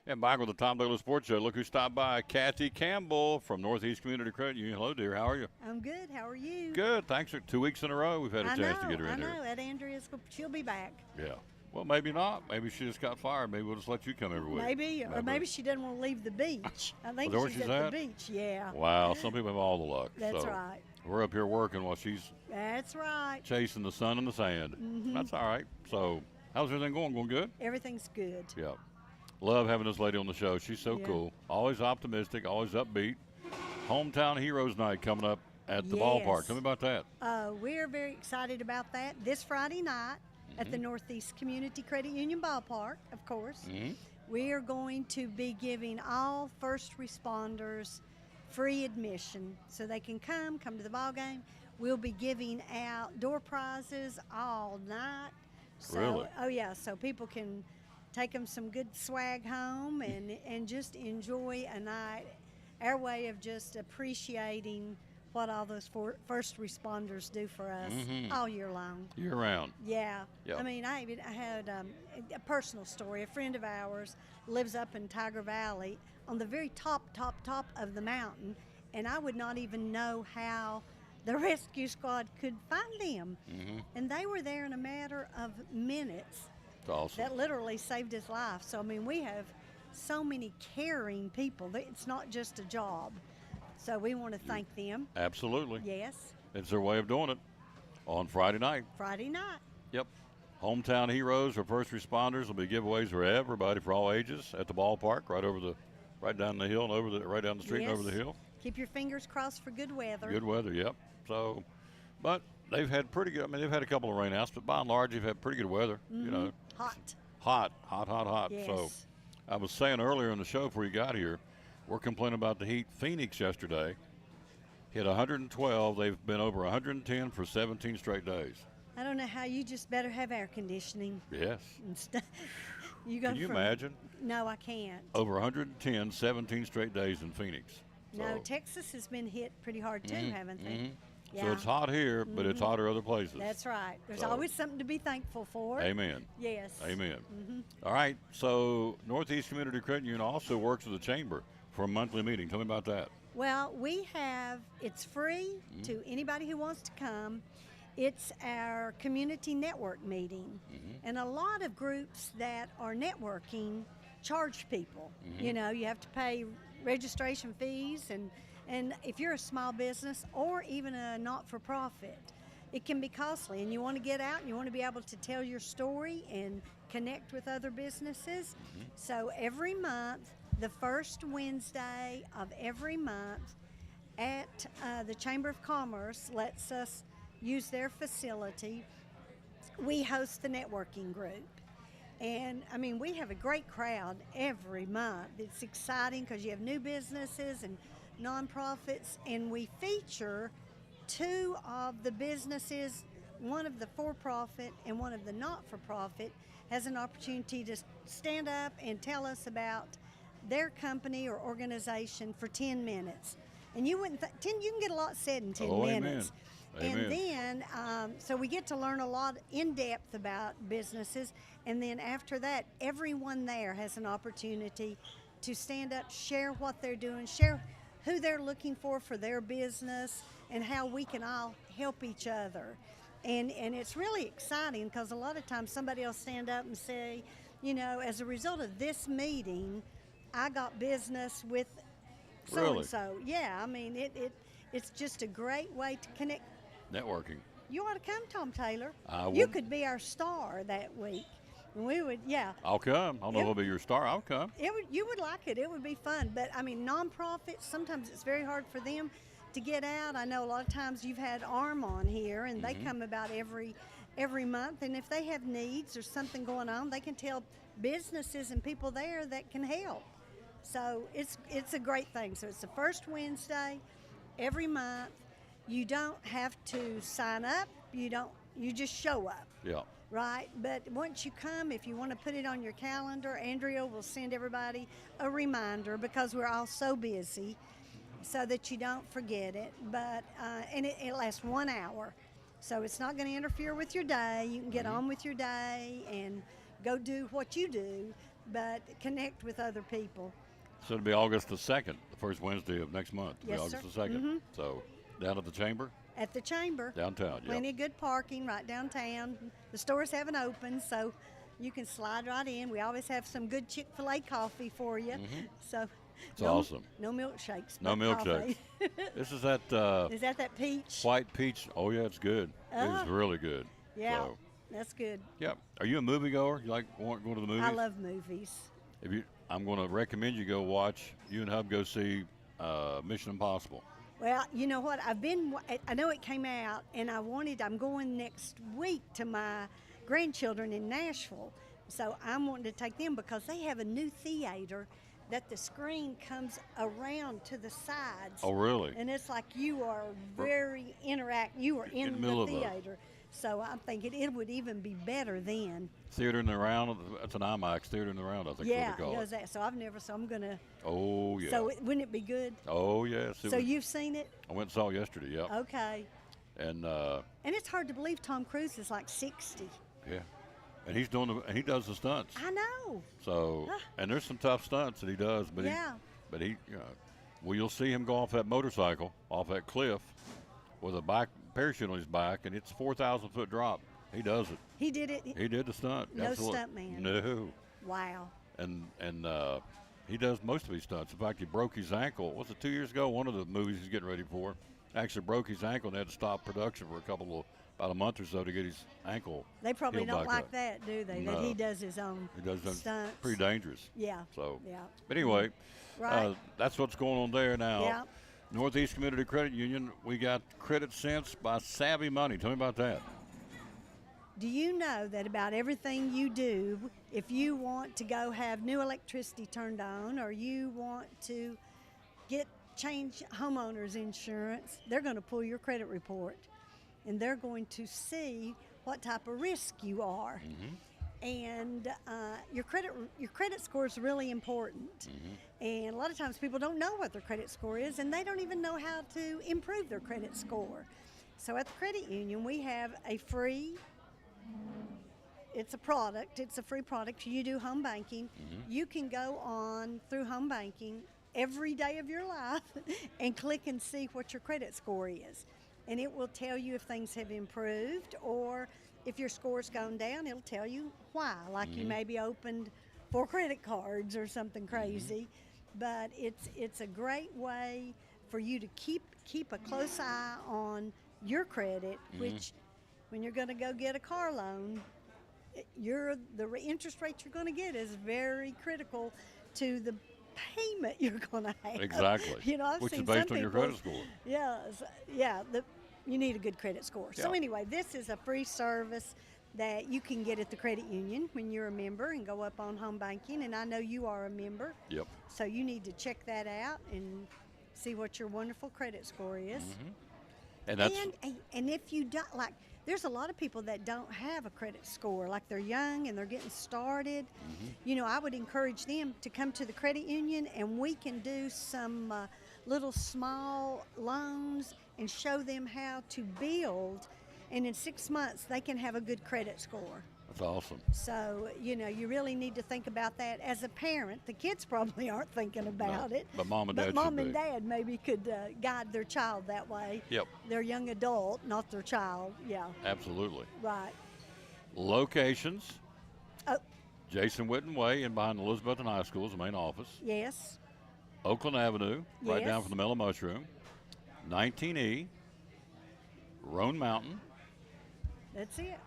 And back with the Tom Taylor Sports Show. Look who stopped by, Kathy Campbell from Northeast Community Credit Union. Hello, dear. How are you? I'm good. How are you? Good. Thanks for 2 weeks in a row. We've had a chance to get her in here. I know. That Andrea's, she'll be back. Yeah. Well, maybe not. Maybe she just got fired. Maybe we'll just let you come every week. Maybe, or maybe she doesn't want to leave the beach. I think she's at the beach. Yeah. Wow. Some people have all the luck. That's right. We're up here working while she's That's right. chasing the sun and the sand. Mm-hmm. That's all right. So how's everything going? Going good? Everything's good. Yeah. Love having this lady on the show. She's so cool. Always optimistic, always upbeat. Hometown Heroes Night coming up at the ballpark. Tell me about that. We're very excited about that. This Friday night at the Northeast Community Credit Union Ballpark, of course. We are going to be giving all first responders free admission so they can come to the ball game. We'll be giving out door prizes all night. So, really? Oh, yeah. So people can take them some good swag home and just enjoy a night. Our way of just appreciating what all those first responders do for us all year long. Year round. Yeah. Yep. I mean, I had a personal story. A friend of ours lives up in Tiger Valley on the very top of the mountain, and I would not even know how the rescue squad could find them. And they were there in a matter of minutes. Awesome. That literally saved his life. So, I mean, we have so many caring people. It's not just a job. So we want to thank them. Absolutely. Yes. It's their way of doing it on Friday night. Friday night. Yep. Hometown Heroes for first responders will be giveaways for everybody for all ages at the ballpark, right down the hill and right down the street and over the hill. Keep your fingers crossed for good weather. Good weather, yep. So But they've had pretty good. I mean, they've had a couple of rainouts, but by and large, they've had pretty good weather. You know, Hot. hot. Yes. So, I was saying earlier in the show before you got here, we're complaining about the heat. Phoenix yesterday hit 112. They've been over 110 for 17 straight days. I don't know how you just better have air conditioning. Yes. Can you imagine? No, I can't. Over 110, 17 straight days in Phoenix. No, So, Texas has been hit pretty hard too, haven't they? Yeah. So it's hot here, but it's hotter other places. That's right. There's So- always something to be thankful for. Amen. Yes. Amen. All right. So Northeast Community Credit Union also works with the Chamber for a monthly meeting. Tell me about that. Well, it's free to anybody who wants to come. It's our community network meeting. And a lot of groups that are networking charge people. You know, you have to pay registration fees, and if you're a small business or even a not-for-profit, it can be costly, and you want to get out and you want to be able to tell your story and connect with other businesses. So every month, the first Wednesday of every month at the Chamber of Commerce lets us use their facility. We host the networking group. And I mean, we have a great crowd every month. It's exciting because you have new businesses and nonprofits, and we feature two of the businesses, one of the for-profit and one of the not-for-profit, has an opportunity to stand up and tell us about their company or organization for 10 minutes. And you wouldn't, you can get a lot said in 10 minutes. Amen. And then, so we get to learn a lot in depth about businesses. And then after that, everyone there has an opportunity to stand up, share what they're doing, share who they're looking for their business, and how we can all help each other. And it's really exciting because a lot of times somebody will stand up and say, you know, as a result of this meeting, I got business with so-and-so. Really? Yeah, I mean, it's just a great way to connect. Networking. You ought to come, Tom Taylor. I You will. could be our star that week. We would, yeah. I'll come. I don't know if I'll be your star. I'll come. You would like it. It would be fun. But I mean, nonprofits, sometimes it's very hard for them to get out. I know a lot of times you've had ARM on here, and they come about every month. And if they have needs or something going on, they can tell businesses and people there that can help. So it's a great thing. So it's the first Wednesday every month. You don't have to sign up. You just show up. Yeah. Right? But once you come, if you want to put it on your calendar, Andrea will send everybody a reminder because we're all so busy so that you don't forget it. But and it lasts 1 hour. So it's not going to interfere with your day. You can get on with your day and go do what you do, but connect with other people. So it'll be August the 2nd, the first Wednesday of next month. It'll Yes, be August sir. the 2nd. So down at the Chamber? At the Chamber. Downtown, yeah. Plenty of good parking right downtown. The stores haven't opened, so you can slide right in. We always have some good Chick-fil-A coffee for you. So It's awesome. No milkshakes. No but milkshakes. coffee. This is that Is that peach? white peach. Oh, yeah, it's good. It's really good. Yeah, So, that's good. yeah. Are you a moviegoer? You like going to the movies? I love movies. I'm going to recommend you go watch. You and Hub go see Mission Impossible. Well, you know what? I know it came out, and I'm going next week to my grandchildren in Nashville. So I'm wanting to take them because they have a new theater that the screen comes around to the sides. Oh, really? And it's like you are very you are in the middle the of a- theater. So I'm thinking it would even be better then. Theater in the Round. That's an IMAX. Theater in the Round, I think Yeah, is what they call it. that. So I'm going to. Oh, yeah. So wouldn't it be good? Oh, yes. So you've seen it? I went and saw it yesterday, yeah. Okay. And it's hard to believe Tom Cruise is like 60. yeah. And he does the stunts. I know. So, and there's some tough stunts that he does, but he, you'll see him go off that motorcycle, off that cliff, with a parachute on his back, and it's a 4,000-foot drop. He does it. He did it. He did the stunt. No Absolutely. stunt man. No. Wow. And he does most of his stunts. In fact, he broke his ankle. Was it 2 years ago? One of the movies he's getting ready for actually broke his ankle and they had to stop production for about a month or so to get his ankle. They probably healed don't back like up. that, do they? No. That he does his own stunts. Pretty dangerous. Yeah. So. Yeah. But anyway, Right. that's what's going on there now. Yeah. Northeast Community Credit Union, we got Credit Sense by Savvy Money. Tell me about that. Do you know that about everything you do, if you want to go have new electricity turned on or you want to change homeowners insurance, they're going to pull your credit report and they're going to see what type of risk you are. And your credit score is really important. And a lot of times people don't know what their credit score is and they don't even know how to improve their credit score. So at the credit union, we have a free, it's a free product. You do home banking. You can go on through home banking every day of your life and click and see what your credit score is. And it will tell you if things have improved, or if your score's gone down, it'll tell you why. Like you maybe opened 4 credit cards or something crazy. But it's a great way for you to keep a close eye on your credit, which when you're going to go get a car loan, the interest rate you're going to get is very critical to the payment you're going to have. Exactly. You know, I've which seen is based some on your people- credit score. Yes, yeah. You need a good credit score. So Yeah. anyway, this is a free service that you can get at the credit union when you're a member and go up on home banking. And I know you are a member. Yep. So you need to check that out and see what your wonderful credit score is. And that's And if you don't, like, there's a lot of people that don't have a credit score, like they're young and they're getting started. You know, I would encourage them to come to the credit union and we can do some little small loans and show them how to build. And in 6 months, they can have a good credit score. that's awesome. So, you know, you really need to think about that as a parent. The kids probably aren't thinking about it. But mom and dad But mom should and be. dad maybe could guide their child that way. Yep. Their young adult, not their child. Yeah, Absolutely. right. Locations. Oh, Jason Witten Way in behind Elizabeth High School is the main office. yes. Oakland Avenue, right down Yes. from the Mellow Mushroom. 19E, Roan Mountain, That's it.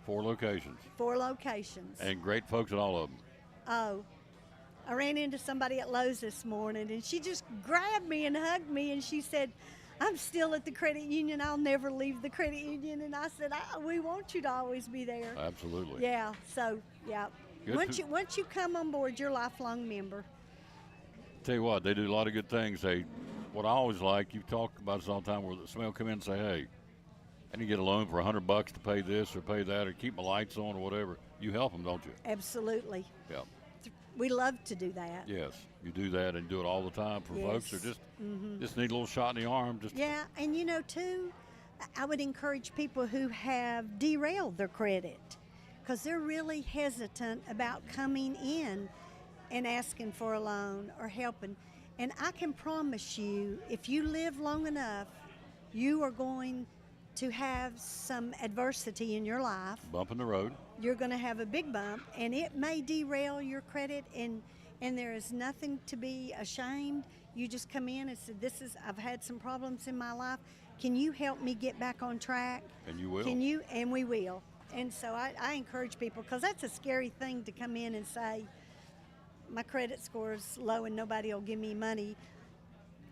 4 locations. 4 locations. And great folks at all of them. Oh, I ran into somebody at Lowe's this morning and she just grabbed me and hugged me and she said, I'm still at the credit union. I'll never leave the credit union. And I said, we want you to always be there. Absolutely. Yeah, so, yeah. Good Once you come on board, you're a lifelong member. Tell you what, they do a lot of good things. What I always like, you talk about this all the time, where somebody will come in and say, hey, I need to get a loan for $100 to pay this or pay that or keep my lights on or whatever. You help them, don't you? Absolutely. Yeah. We love to do that. Yes, you do that and do it all the time for folks who Yes. just need a little shot in the arm. Yeah, and you know, too, I would encourage people who have derailed their credit because they're really hesitant about coming in and asking for a loan or helping. And I can promise you, if you live long enough, you are going to have some adversity in your life. Bump in the road. You're going to have a big bump, and it may derail your credit, and there is nothing to be ashamed. You just come in and say, I've had some problems in my life. Can you help me get back on track? And you will. Can you? And we will. And so I encourage people, because that's a scary thing to come in and say, my credit score is low and nobody will give me money.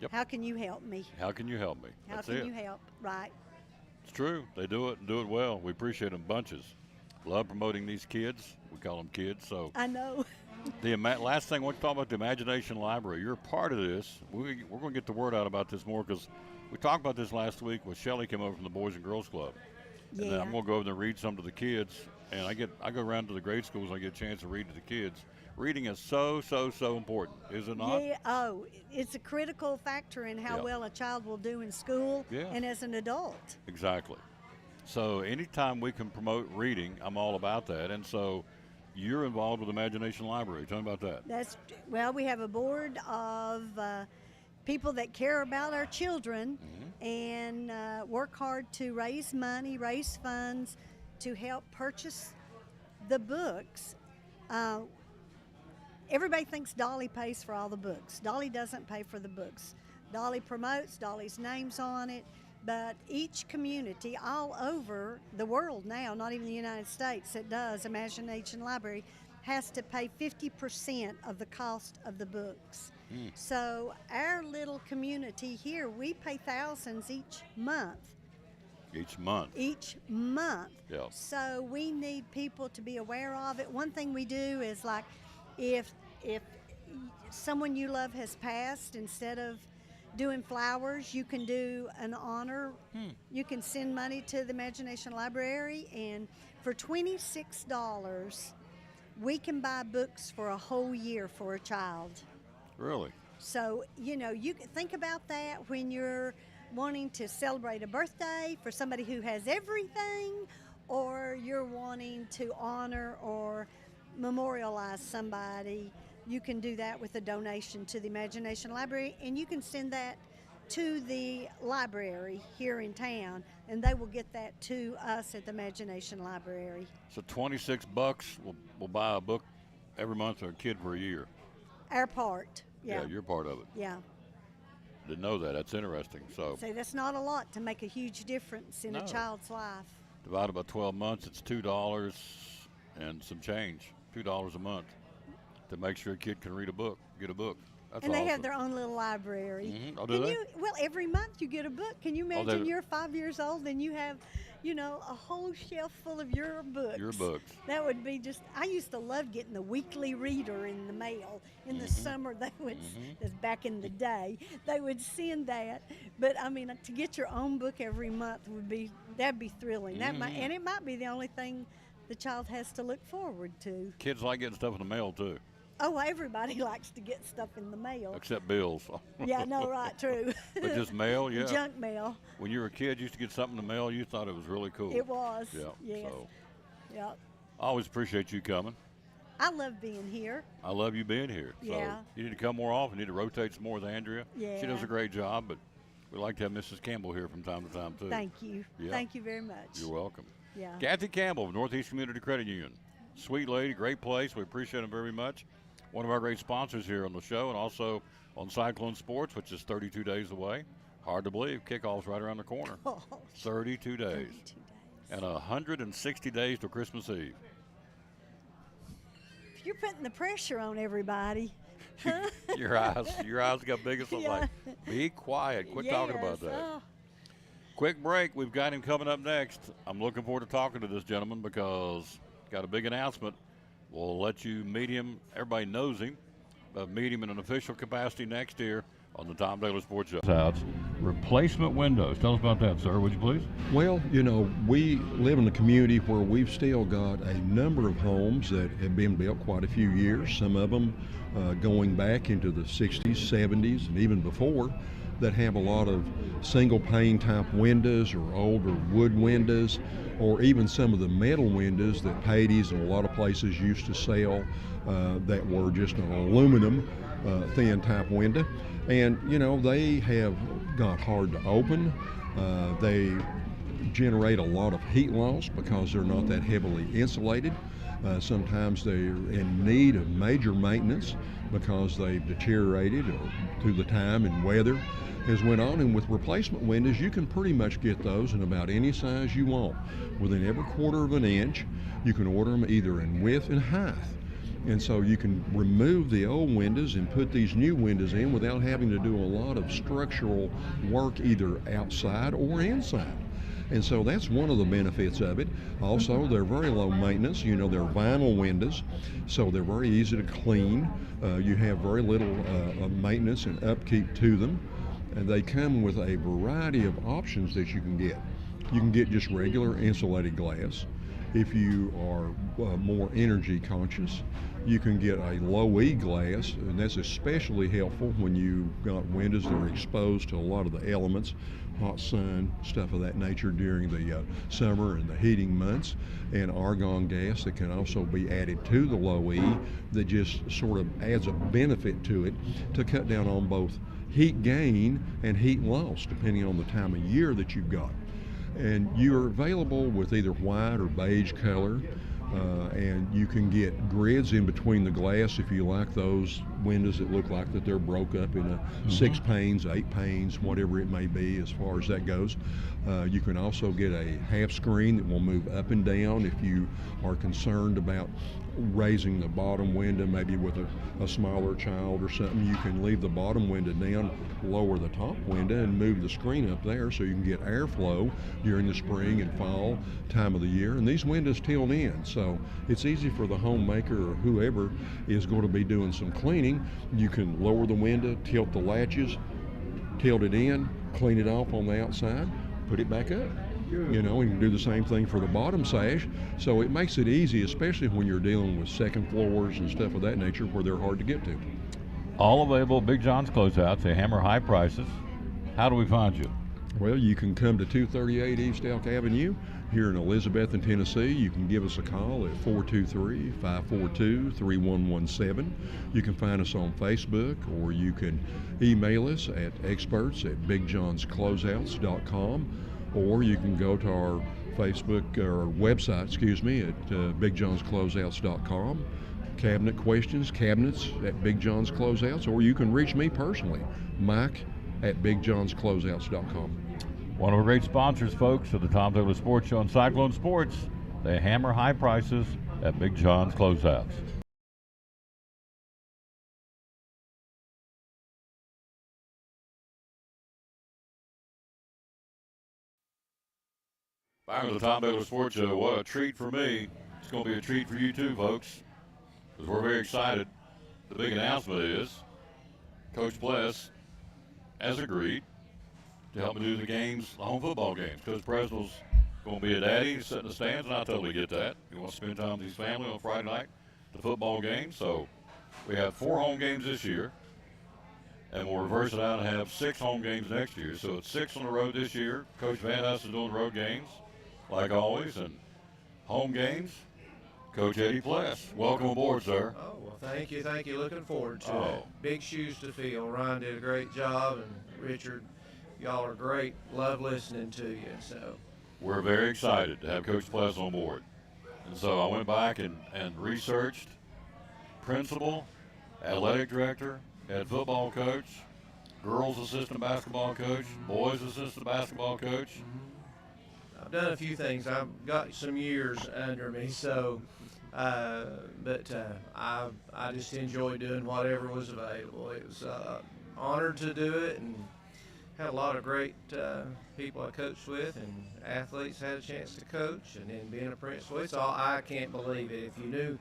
Yep. How can you help me? How can you help me? How That's can it. you help? Right. It's true. They do it and do it well. We appreciate them bunches. Love promoting these kids. We call them kids. So I know. last thing, I want to talk about the Imagination Library. You're a part of this. We're going to get the word out about this more because we talked about this last week when Shelley came over from the Boys and Girls Club. And then Yeah. I'm going to go over there and read some to the kids. And I go around to the grade schools and I get a chance to read to the kids. Reading is so important, is it not? Yeah. Oh, it's a critical factor in how Yeah. well a child will do in school Yeah. and as an adult. Exactly. So anytime we can promote reading, I'm all about that. And so you're involved with Imagination Library. Tell me about that. Well, we have a board of people that care about our children and work hard to raise money, raise funds to help purchase the books. Everybody thinks Dolly pays for all the books. Dolly doesn't pay for the books. Dolly promotes, Dolly's name's on it, but each community all over the world now, not even the United States, that does Imagination Library, has to pay 50% of the cost of the books. So our little community here, we pay thousands each month. Each month. Each month. Yeah. So we need people to be aware of it. One thing we do is like if someone you love has passed, instead of doing flowers, you can do an honor. You can send money to the Imagination Library, and for $26, we can buy books for a whole year for a child. Really? So, you know, you can think about that when you're wanting to celebrate a birthday for somebody who has everything, or you're wanting to honor or memorialize somebody. You can do that with a donation to the Imagination Library, and you can send that to the library here in town, and they will get that to us at the Imagination Library. So $26 will buy a book every month for a kid for a year. Our part, yeah. Yeah, you're part of it. Yeah. Didn't know that. That's interesting. So that's not a lot to make a huge difference in a child's life. divided by 12 months, it's $2 and some change. $2 a month to make sure a kid can read a book, get a book. That's and they awesome. have their own little library. Oh, do they? Well, every month you get a book. Can you imagine you're 5 years old and you have, you know, a whole shelf full of your books? Your books. That would be just, I used to love getting the weekly reader in the mail. In the summer, they would, that's back in the day, they would send that. But I mean, to get your own book every month that'd be thrilling. That might, and it might be the only thing the child has to look forward to. Kids like getting stuff in the mail too. Oh, everybody likes to get stuff in the mail. Except bills. Yeah, no, right, true. But just mail, yeah. Junk mail. When you were a kid, you used to get something in the mail, you thought it was really cool. It was. Yeah. Yes. So Yep. I always appreciate you coming. I love being here. I love you being here. So Yeah. you need to come more often. You need to rotate some more with Andrea. Yeah. She does a great job, but we like to have Mrs. Campbell here from time to time too. Thank you. Yeah. Thank you very much. You're welcome. Yeah. Kathy Campbell of Northeast Community Credit Union. Sweet lady, great place. We appreciate them very much. One of our great sponsors here on the show, and also on Cyclone Sports, which is 32 days away. Hard to believe. Kickoff's right around the corner. 32 days. 32 days. And 160 days till Christmas Eve. You're putting the pressure on everybody. Your eyes got big as like, be quiet. Quit talking about that. Oh. Quick break. We've got him coming up next. I'm looking forward to talking to this gentleman because got a big announcement. We'll let you meet him. Everybody knows him, but meet him in an official capacity next year on the Tom Taylor Sports Show. Replacement windows. Tell us about that, sir, would you please? Well, you know, we live in a community where we've still got a number of homes that have been built quite a few years, some of them going back into the 60s, 70s, and even before, that have a lot of single pane type windows or older wood windows, or even some of the metal windows that Patty's and a lot of places used to sell that were just an aluminum thin type window. And you know, they have got hard to open. They generate a lot of heat loss because they're not that heavily insulated. Sometimes they're in need of major maintenance because they've deteriorated through the time and weather has went on. And with replacement windows, you can pretty much get those in about any size you want. Within every quarter of an inch, you can order them either in width and height. And so you can remove the old windows and put these new windows in without having to do a lot of structural work either outside or inside. And so that's one of the benefits of it. Also, they're very low maintenance. You know, they're vinyl windows, so they're very easy to clean. You have very little maintenance and upkeep to them. And they come with a variety of options that you can get. You can get just regular insulated glass. If you are more energy conscious, you can get a low E glass, and that's especially helpful when you've got windows that are exposed to a lot of the elements, hot sun, stuff of that nature during the summer and the heating months, and argon gas that can also be added to the low E that just sort of adds a benefit to it to cut down on both heat gain and heat loss depending on the time of year that you've got. And you're available with either white or beige color, and you can get grids in between the glass if you like those windows that look like that they're broke up into 6 panes, 8 panes, whatever it may be as far as that goes. You can also get a half screen that will move up and down if you are concerned about raising the bottom window, maybe with a smaller child or something. You can leave the bottom window down, lower the top window, and move the screen up there so you can get airflow during the spring and fall time of the year. And these windows tilt in, so it's easy for the homemaker or whoever is going to be doing some cleaning. You can lower the window, tilt the latches, tilt it in, clean it off on the outside, put it back up. You know, and you can do the same thing for the bottom sash. So it makes it easy, especially when you're dealing with second floors and stuff of that nature where they're hard to get to. All available, Big John's Closeouts. They hammer high prices. How do we find you? Well, you can come to 238 East Elk Avenue here in Elizabethton, Tennessee. You can give us a call at 423-542-3117. You can find us on Facebook, or you can email us at experts@bigjohnscloseouts.com. Or you can go to our Facebook or website, at bigjohnscloseouts.com. Cabinet questions, cabinets at Big John's Closeouts, or you can reach me personally, Mike at bigjohnscloseouts.com. One of our great sponsors, folks, of the Tom Douglas Sports Show and Cyclone Sports. They hammer high prices at Big John's Closeouts. Back to the Tom Douglas Sports Show. What a treat for me. It's going to be a treat for you too, folks, because we're very excited. The big announcement is Coach Pless has agreed to help me do the games, the home football games. Coach Presnell's going to be a daddy, sit in the stands, and I totally get that. He wants to spend time with his family on Friday night, the football game. So we have 4 home games this year, and we'll reverse it out and have 6 home games next year. So it's 6 on the road this year. Coach Van Huss is doing road games, like always, and home games, Coach Eddie Pless. Welcome aboard, sir. Oh, well, thank you. Looking forward to it. Big shoes to fill. Ryan did a great job, and Richard, y'all are great. Love listening to you. So We're very excited to have Coach Pless on board. And so I went back and researched principal, athletic director, head football coach, girls assistant basketball coach, boys assistant basketball coach. I've done a few things. I've got some years under me, so but I just enjoyed doing whatever was available. It was honored to do it, and had a lot of great people I coached with, and athletes had a chance to coach, and then being a principal. It's all, I can't believe it. If you knew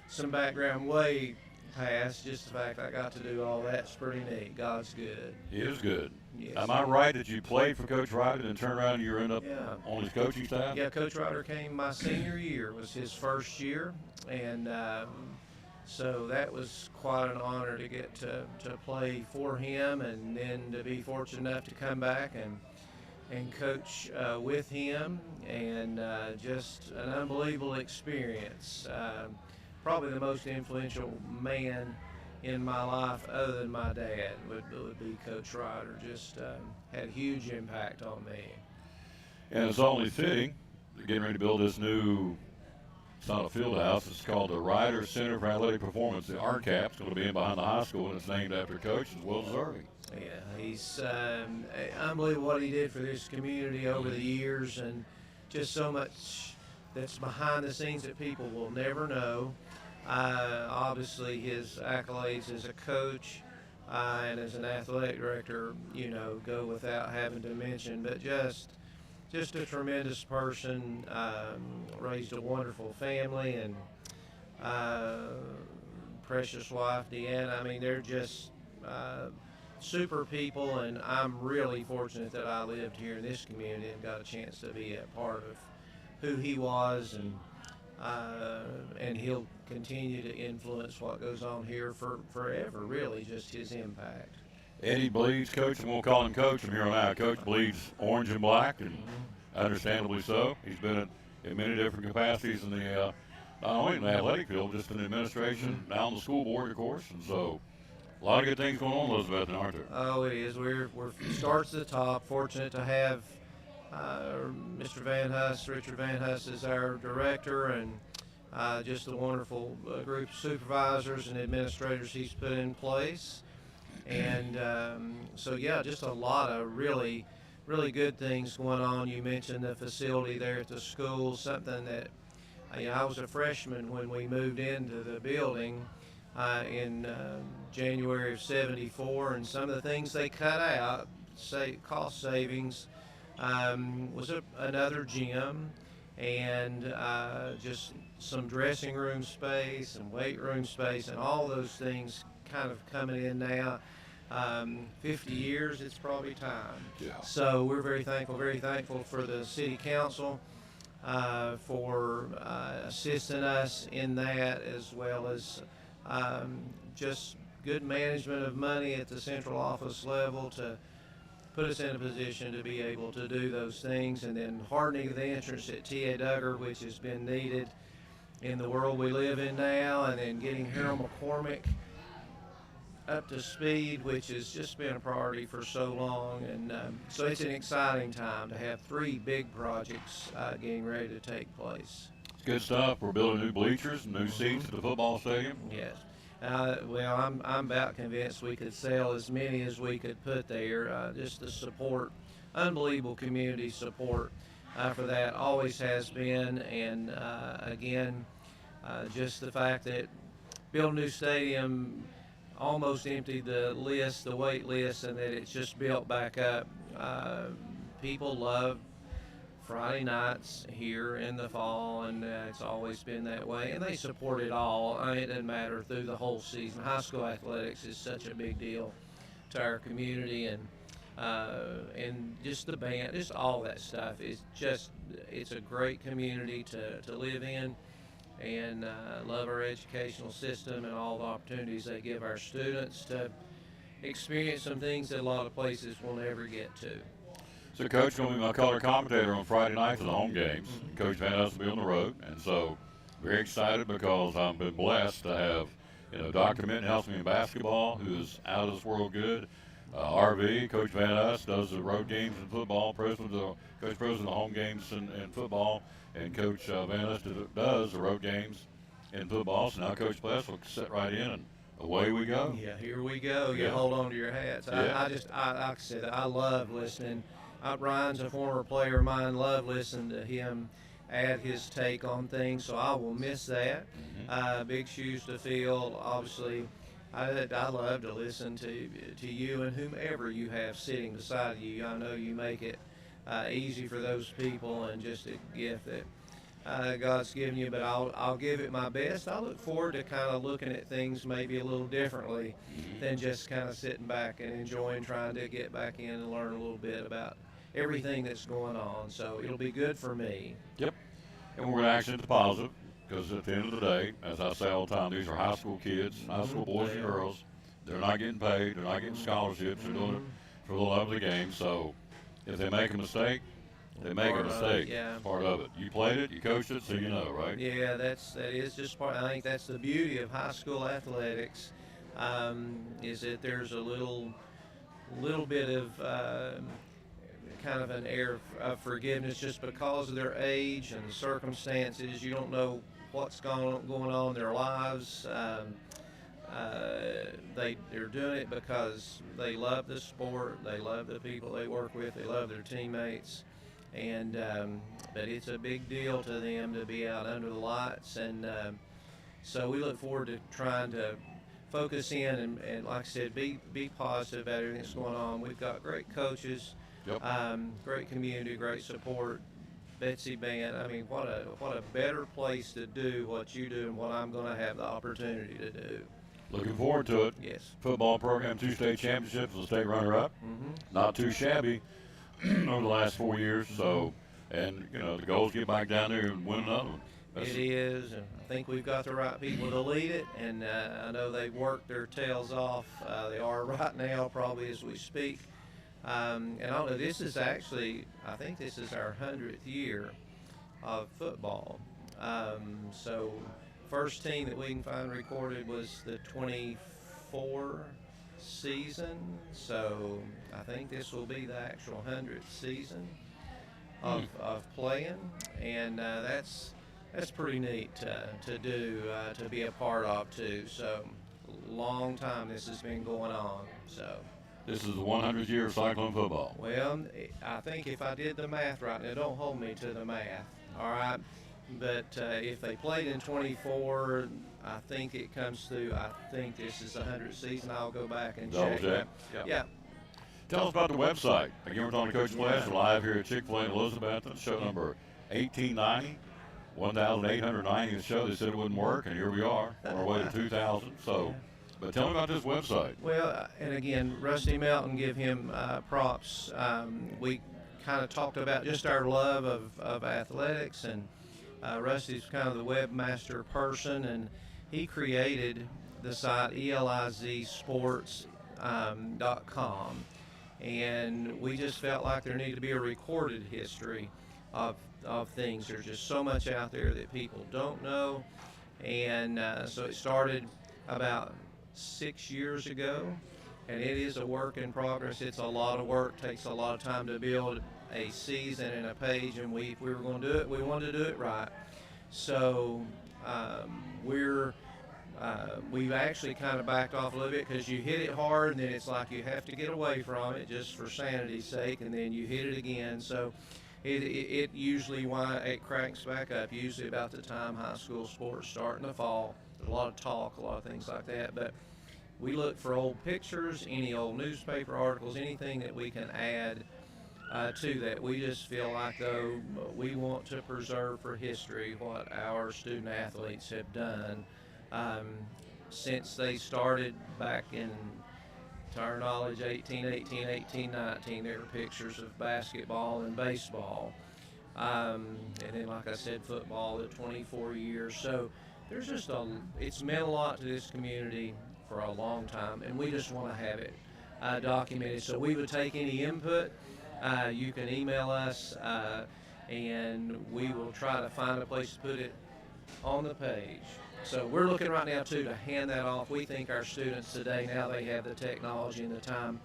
some background way past, just the fact I got to do all that's pretty neat. God's good. He is good. Yes. Am I right that you played for Coach Ryder and turned around and you ended up on his coaching staff? Yeah, Coach Ryder came my senior year. It was his first year, and so that was quite an honor to get to play for him, and then to be fortunate enough to come back and coach with him, and just an unbelievable experience. Probably the most influential man in my life, other than my dad, would be Coach Ryder. Just had a huge impact on me. And it's only fitting, they're getting ready to build this new, it's not a field house, it's called the Ryder Center for Athletic Performance. The RCAP. It's going to be in behind the high school, and it's named after Coach. It's well deserving. Yeah, he's unbelievable what he did for this community over the years, and just so much that's behind the scenes that people will never know. Obviously, his accolades as a coach and as an athletic director, go without having to mention. But just a tremendous person. Raised a wonderful family, and precious wife, Deanna. I mean, they're just super people, and I'm really fortunate that I lived here in this community and got a chance to be a part of who he was, and he'll continue to influence what goes on here forever, really, just his impact. Eddie bleeds, Coach, and we'll call him Coach from here on out. Coach bleeds orange and black, and understandably so. He's been in many different capacities in the, not only in the athletic field, just in the administration, now on the school board, of course, and so a lot of good things going on, Elizabeth, aren't there? Oh, it is. We're starts at the top. Fortunate to have Mr. Van Huss, Richard Van Huss, is our director, and just a wonderful group of supervisors and administrators he's put in place. And so, yeah, just a lot of really good things going on. You mentioned the facility there at the school, something that I was a freshman when we moved into the building in January of '74, and some of the things they cut out, cost savings, was another gym and just some dressing room space and weight room space and all those things kind of coming in now. 50 years, it's probably time. Yeah. So we're very thankful for the city council for assisting us in that, as well as just good management of money at the central office level to put us in a position to be able to do those things, and then hardening the entrance at T.A. Duggar, which has been needed in the world we live in now, and then getting Harold McCormick up to speed, which has just been a priority for so long. And so it's an exciting time to have 3 big projects getting ready to take place. Good stuff. We're building new bleachers, new seats at the football stadium. Yes. Well, I'm about convinced we could sell as many as we could put there. Just the support, unbelievable community support for that, always has been. And again, just the fact that build a new stadium almost emptied the wait list, and that it's just built back up. People love Friday nights here in the fall, and it's always been that way, and they support it all. It doesn't matter through the whole season. High school athletics is such a big deal to our community, and just the band, just all that stuff. It's a great community to live in, and love our educational system and all the opportunities they give our students to experience some things that a lot of places will never get to. So Coach going to be my color commentator on Friday nights for the home games. Coach Van Ness will be on the road, and so very excited because I've been blessed to have, Dr. Minton helps me in basketball, who is out of this world good. RV, Coach Van Ness does the road games in football, Coach President the home games in football, and Coach Van Ness does the road games in football. So now Coach Bless will sit right in, and away we go. Yeah, here we go. You Yeah. hold on to your hats. Yeah. Like I said, I love listening. Ryan's a former player of mine. Love listening to him add his take on things, so I will miss that. Big shoes to fill. Obviously, I love to listen to you and whomever you have sitting beside you. I know you make it easy for those people, and just a gift that God's given you. But I'll give it my best. I look forward to kind of looking at things maybe a little differently than just kind of sitting back and enjoying trying to get back in and learn a little bit about everything that's going on. So it'll be good for me. Yep. And we're going to accent the positive, because at the end of the day, as I say all the time, these are high school kids, high school boys and girls. They're not getting paid. They're not getting scholarships. They're doing it for the love of the game. So if they make a mistake, they make a mistake. Yeah. It's part of it. You played it, you coached it, so you know, right? Yeah, that is just part. I think that's the beauty of high school athletics, is that there's a little bit of kind of an air of forgiveness just because of their age and the circumstances. You don't know what's going on in their lives. They're doing it because they love the sport, they love the people they work with, they love their teammates, and but it's a big deal to them to be out under the lights, and so we look forward to trying to focus in and like I said, be positive about everything that's going on. We've got great coaches. Yep. Great community, great support. Betsy Band, I mean, what a better place to do what you do and what I'm going to have the opportunity to do. Looking forward to it. Yes. Football program, 2 state championships, a state runner-up. Not too shabby over the last 4 years. So, and the goals get back down there and win another one. It is, and I think we've got the right people to lead it, and I know they've worked their tails off. They are right now, probably as we speak. And I don't know, this is actually, I think this is our 100th year of football. So first team that we can find recorded was the 24 season. So I think this will be the actual 100th season of playing. And that's that's pretty neat to do, to be a part of too. So long time this has been going on. So This is the 100th year of Cyclone football. well, I think if I did the math right, now don't hold me to the math, all right? But if they played in 24, I think it comes through. I think this is the 100th season. I'll go back and Double check. check. Yeah. Tell us about the website. Again, we're talking to Coach Flash live here at Chick-fil-A in Elizabethton. Show number 1890, 1,890 the show. They said it wouldn't work, and here we are on our way to 2,000. So, but tell me about this website. Well, and again, Rusty Melton, give him props. We kind of talked about just our love of athletics, and Rusty's kind of the webmaster person, and he created the site elizsports.com. And we just felt like there needed to be a recorded history of things. There's just so much out there that people don't know. And so it started about 6 years ago, and it is a work in progress. It's a lot of work, takes a lot of time to build a season and a page, and we were going to do it. We wanted to do it right. So we've actually kind of backed off a little bit because you hit it hard, and then it's like you have to get away from it just for sanity's sake, and then you hit it again. So it usually it cranks back up, usually about the time high school sports start in the fall. There's a lot of talk, a lot of things like that, but we look for old pictures, any old newspaper articles, anything that we can add to that. We just feel like, though, we want to preserve for history what our student athletes have done since they started back in, to our knowledge, 1818, 1819. There were pictures of basketball and baseball. And then, like I said, football, the 24 years. So there's just it's meant a lot to this community for a long time, and we just want to have it documented. So we would take any input. You can email us, and we will try to find a place to put it on the page. So we're looking right now, too, to hand that off. We think our students today, now they have the technology and the time,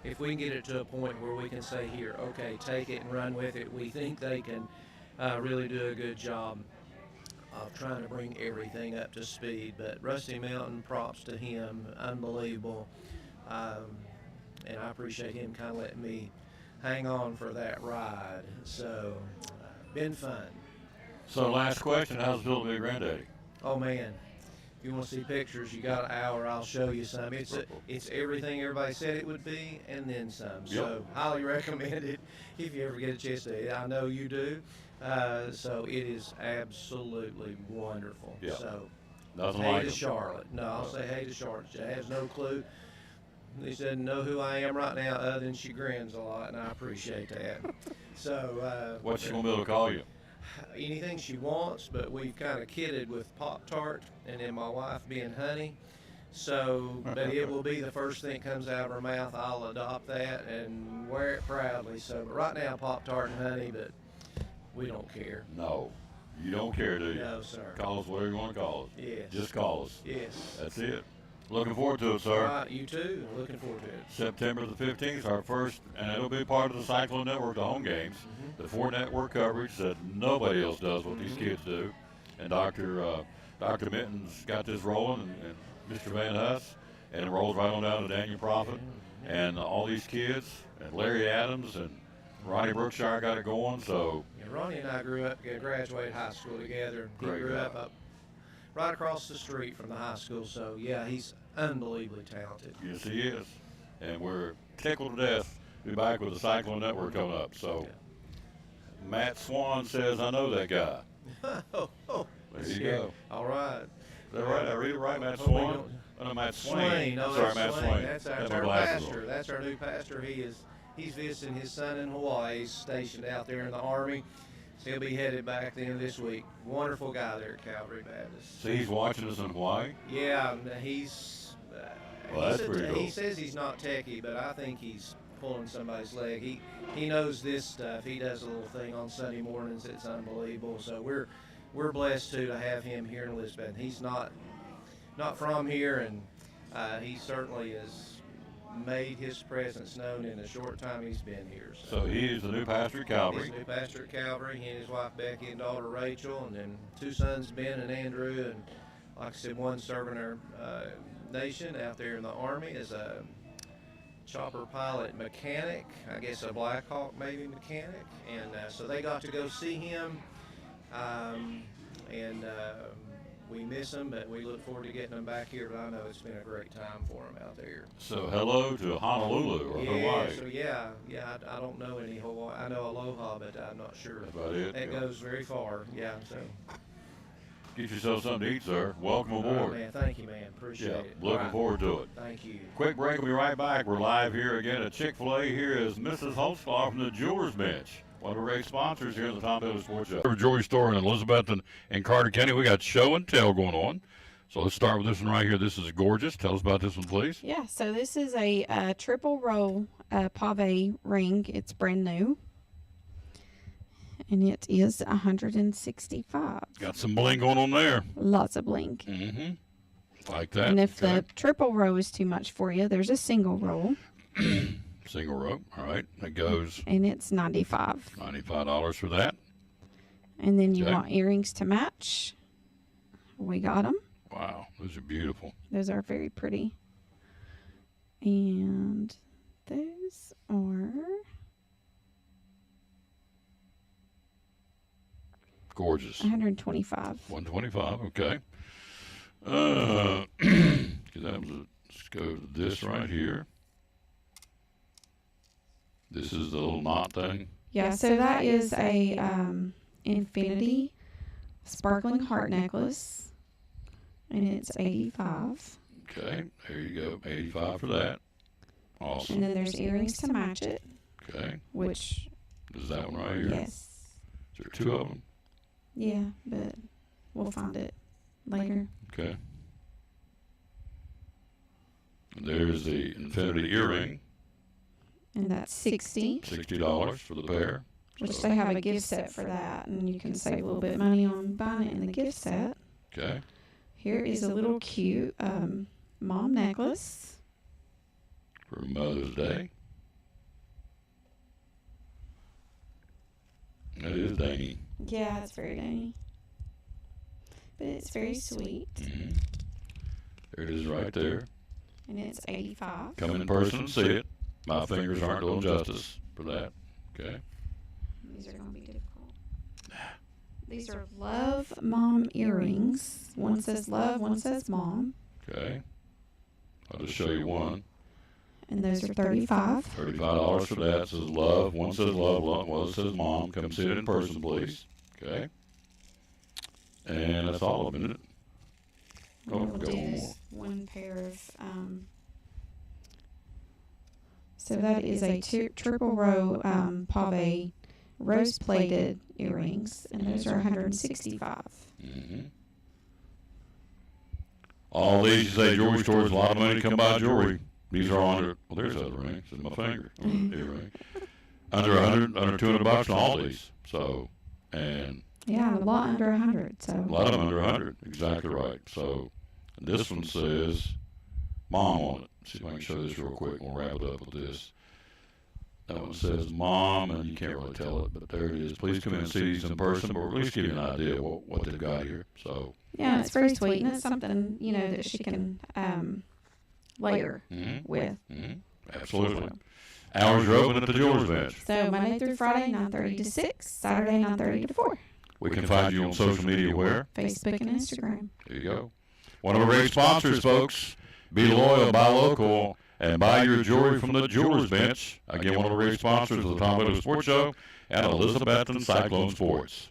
if we can get it to a point where we can say, here, okay, take it and run with it, we think they can really do a good job of trying to bring everything up to speed. But Rusty Melton, props to him, unbelievable. And I appreciate him kind of letting me hang on for that ride. So, been fun. So, last question, how's it feel to be a granddaddy? Oh, man. If you want to see pictures, you got an hour, I'll show you some. It's everything everybody said it would be, and then some. So, highly recommend it if you ever get a chance to. I know you do. So, it is absolutely wonderful. Yep. So, nothing hey like to them. Charlotte. No, I'll say hey to Charlotte. She has no clue. He doesn't know who I am right now, other than she grins a lot, and I appreciate that. So, what's she going to be able to call you? Anything she wants, but we've kind of kidded with Pop-Tart, and then my wife being Honey. So, but it will be the first thing that comes out of her mouth. I'll adopt that and wear it proudly. So, but right now, Pop-Tart and Honey, but we don't care. No. You don't care, do you? No, sir. Call us whatever you want to call us. Yes. Just call us. Yes. That's it. Looking forward to it, sir. All right, you too. Looking forward to it. September the 15th, our first, and it'll be part of the Cyclone Network, the home games, the 4 network coverage that nobody else does what these kids do. And Dr. Minton's got this rolling, and Mr. Van Huss, and it rolls right on down to Daniel Prophet, and all these kids, and Larry Adams, and Ronnie Brookshire got it going, so. Yeah, Ronnie and I graduated high school together. He Great grew guy. up right across the street from the high school, so yeah, he's unbelievably talented. Yes, he is. And we're tickled to death to be back with the Cyclone Network coming up. So, Matt Swan says, I know that guy. There you go. All right. Is that right? I read it right, Matt Swan? Oh, no, Matt Swain. No, Sorry, that's Matt Swain. Swain. That's Got my our glasses pastor. on. That's our new pastor. He's visiting his son in Hawaii. He's stationed out there in the Army. So he'll be headed back at the end of this week. Wonderful guy there at Calvary Baptist. So he's watching us in Hawaii? Yeah, he's. Well, that's pretty cool. He says he's not techie, but I think he's pulling somebody's leg. He knows this stuff. He does a little thing on Sunday mornings. It's unbelievable. So we're blessed too to have him here in Elizabeth. He's not from here, and he certainly is made his presence known in the short time he's been here. So he is the new pastor at Calvary. He's the new pastor at Calvary. He and his wife Becky and daughter Rachel, and then 2 sons, Ben and Andrew, and like I said, one serving our nation out there in the Army as a chopper pilot mechanic, I guess a Black Hawk maybe mechanic, and so they got to go see him, and we miss him, but we look forward to getting him back here. But I know it's been a great time for him out there. So hello to Honolulu or Hawaii. So I don't know any Hawaii. I know Aloha, but I'm not sure. That's about it. It goes very far. Yeah. So. Get yourself something to eat, sir. Welcome aboard. Oh, man, thank you, man. Appreciate it. Looking forward to it. Thank you. Quick break. We'll be right back. We're live here again at Chick-fil-A. Here is Mrs. Holtzclaw from the Jewelers Bench, one of our great sponsors here in the Tom Bailey Sports Show. Jewelry store in Elizabeth and Carter County. We got show and tell going on. So let's start with this one right here. This is gorgeous. Tell us about this one, please. Yeah, so this is a triple roll pave ring. It's brand new. And it is $165. Got some bling going on there. Lots of bling. Mm-hmm. Like that. And if the triple row is too much for you, there's a single roll. Single row. All right. That goes. And it's $95. $95 for that. And then you want earrings to match. We got them. Wow. Those are beautiful. Those are very pretty. And those are... gorgeous. 125. 125. Okay. Let's go to this right here. This is the little knot thing. Yeah. So that is a infinity sparkling heart necklace, and it's 85. Okay. There you go. 85 for that. Awesome. And then there's earrings to match it. Okay. Which is that one right here? Yes. Is there 2 of them? Yeah, but we'll find it later. Okay. There's the infinity earring. And that's $60. $60 for the pair. Which they have a gift set for that, and you can save a little bit of money on buying it in the gift set. Okay. Here is a little cute mom necklace. For Mother's Day. That is dainty. Yeah, it's very dainty. But it's very sweet. Mm-hmm. There it is right there. And it's 85. Come in person and see it. My fingers aren't doing justice for that. Okay. These are going to be difficult. These are Love Mom earrings. One says love, one says mom. Okay. I'll just show you one. And those are $35. $35 for that. It says love. One says love, one says mom. Come see it in person, please. Okay. And that's all of them, isn't it? Oh, We'll go do one this more. one pair of, so that is a triple row pave rose plated earrings, and those are $165. Mm-hmm. All these, you say, jewelry stores, a lot of money to come buy jewelry. These are under, well, there's other rings in my finger. Earring. Under 100, under $200 on all these. So, and. Yeah, a lot under 100. So. A lot of them under 100. Exactly right. So, this one says mom on it. See if I can show this real quick. We'll wrap it up with this. That one says mom, and you can't really tell it, but there it is. Please come in and see these in person, but at least give you an idea what they've got here. So. Yeah, it's very sweet, and it's something, you know, that she can layer with. Mm-hmm. Absolutely. Hours are open at the Jewelers Bench. So Monday through Friday, 9:30 to 6, Saturday, 9:30 to 4. We can find you on social media where? Facebook and Instagram. There you go. One of our great sponsors, folks. Be loyal, buy local, and buy your jewelry from the Jewelers Bench. Again, one of our great sponsors of the Tom Bailey Sports Show and Elizabethton Cyclone Sports.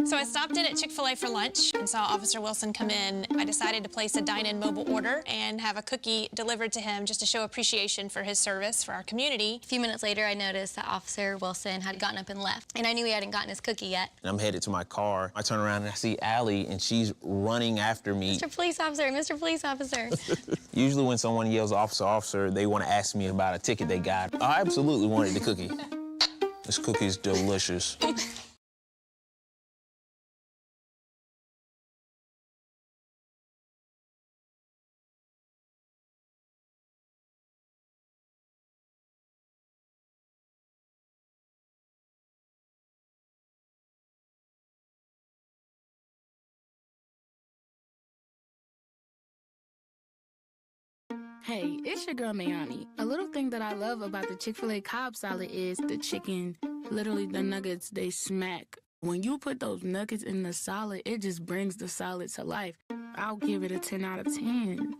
So I stopped in at Chick-fil-A for lunch and saw Officer Wilson come in. I decided to place a dine-in mobile order and have a cookie delivered to him just to show appreciation for his service for our community. A few minutes later, I noticed that Officer Wilson had gotten up and left, and I knew he hadn't gotten his cookie yet. And I'm headed to my car. I turn around and I see Allie, and she's running after me. Mr. Police Officer, Mr. Police Officer. Usually when someone yells officer, officer, they want to ask me about a ticket they got. I absolutely wanted the cookie. This cookie is delicious. Hey, it's your girl Mayani. A little thing that I love about the Chick-fil-A Cobb salad is the chicken. Literally, the nuggets, they smack. When you put those nuggets in the salad, it just brings the salad to life. I'll give it a 10 out of 10.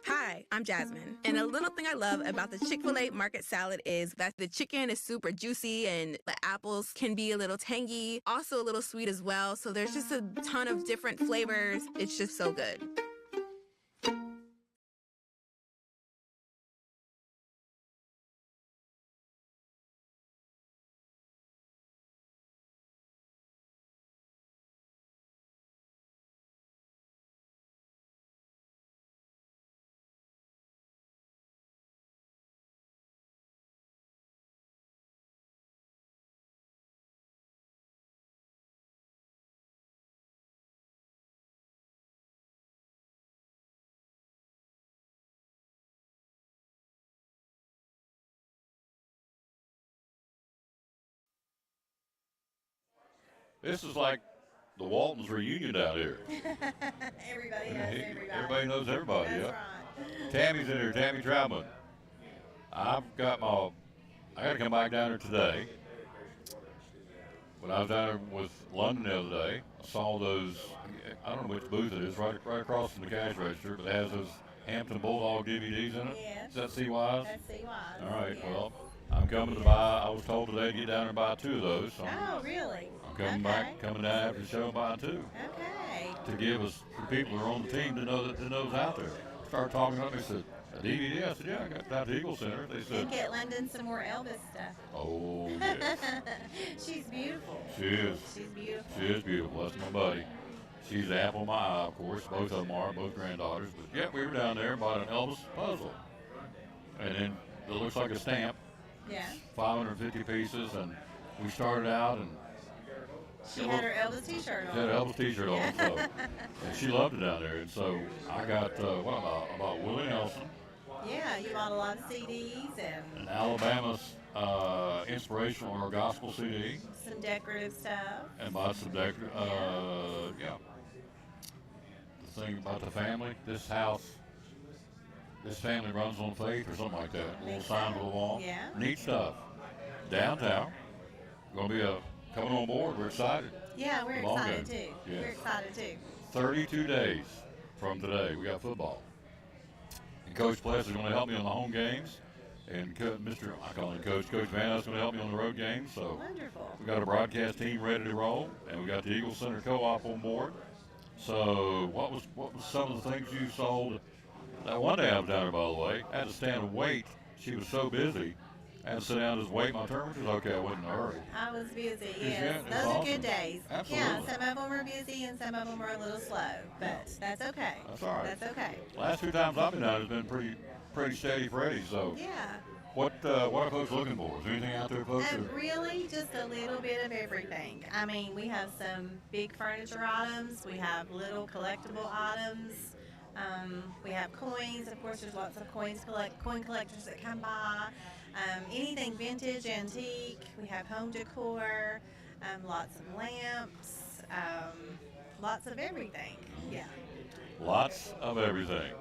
Hi, I'm Jasmine. And a little thing I love about the Chick-fil-A market salad is that the chicken is super juicy and the apples can be a little tangy, also a little sweet as well. So there's just a ton of different flavors. It's just so good. This is like the Waltons reunion out here. Everybody knows everybody. Everybody knows everybody, That's yeah. right. Tammy's in here, Tammy Troutman. I got to come back down here today. When I was down there with London the other day, I saw those, I don't know which booth it is, right across from the cash register, but it has those Hampton Bulldog DVDs in it. Yes. Is that CY's? That's CY's. All right, yes. well, I'm coming to buy, I was told today to get down and buy 2 of those. So Oh, really? I'm coming down after the show and buy 2. Okay. To give us, for people who are on the team to know that it knows out there. Started talking up, they said, a DVD? I said, yeah, I got that at the Eagle Center. They said, And get London some more Elvis stuff. oh, yes. She's beautiful. She is. She's beautiful. She is beautiful. That's my buddy. She's the apple of my eye, of course. Both of them are, both granddaughters. But yeah, we were down there and bought an Elvis puzzle. And then it looks like a stamp. Yeah. 550 pieces. And we started out and She had her Elvis t-shirt on. She had her Elvis t-shirt on, so. And she loved it down there. And so I got, about Willie Nelson. Yeah, you bought a lot of CDs and Alabama's inspirational or gospel CD. some decorative stuff. And bought some decorative, yeah. The thing about the family, this family runs on faith or something like that. A little sign on the wall. Yeah. Neat stuff. Downtown. Going to be coming on board. We're excited. Yeah, we're Long excited game. too. Yes. We're excited too. 32 days from today, we got football. And Coach Pless is going to help me on the home games. And I call him Coach Van is going to help me on the road games. So Wonderful. we got a broadcast team ready to roll, and we got the Eagle Center Co-op on board. So what was some of the things you sold? That one day I was down there, by the way, I had to stand and wait. She was so busy. I had to sit down and just wait. My turn was okay. I wasn't in a hurry. I was busy, Yeah, yes. it's Those are awesome. good days. Absolutely. Yeah, some of them were busy and some of them were a little slow, but that's okay. That's all right. That's okay. Last 2 times I've been down, it's been pretty steady, Freddie. So Yeah. what are folks looking for? Is there anything out there, folks? Really, just a little bit of everything. I mean, we have some big furniture items. We have little collectible items. We have coins. Of course, there's lots of coin collectors that come by. Anything vintage, antique. We have home decor. Lots of lamps. Lots of everything. Yeah. Lots of everything.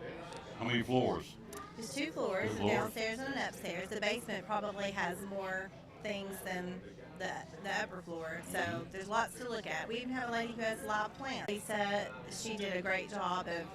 How many floors? There's 2 floors, Two a floors. downstairs and an upstairs. The basement probably has more things than the upper floor, so there's lots to look at. We even have a lady who has live plants. Lisa, she did a great job of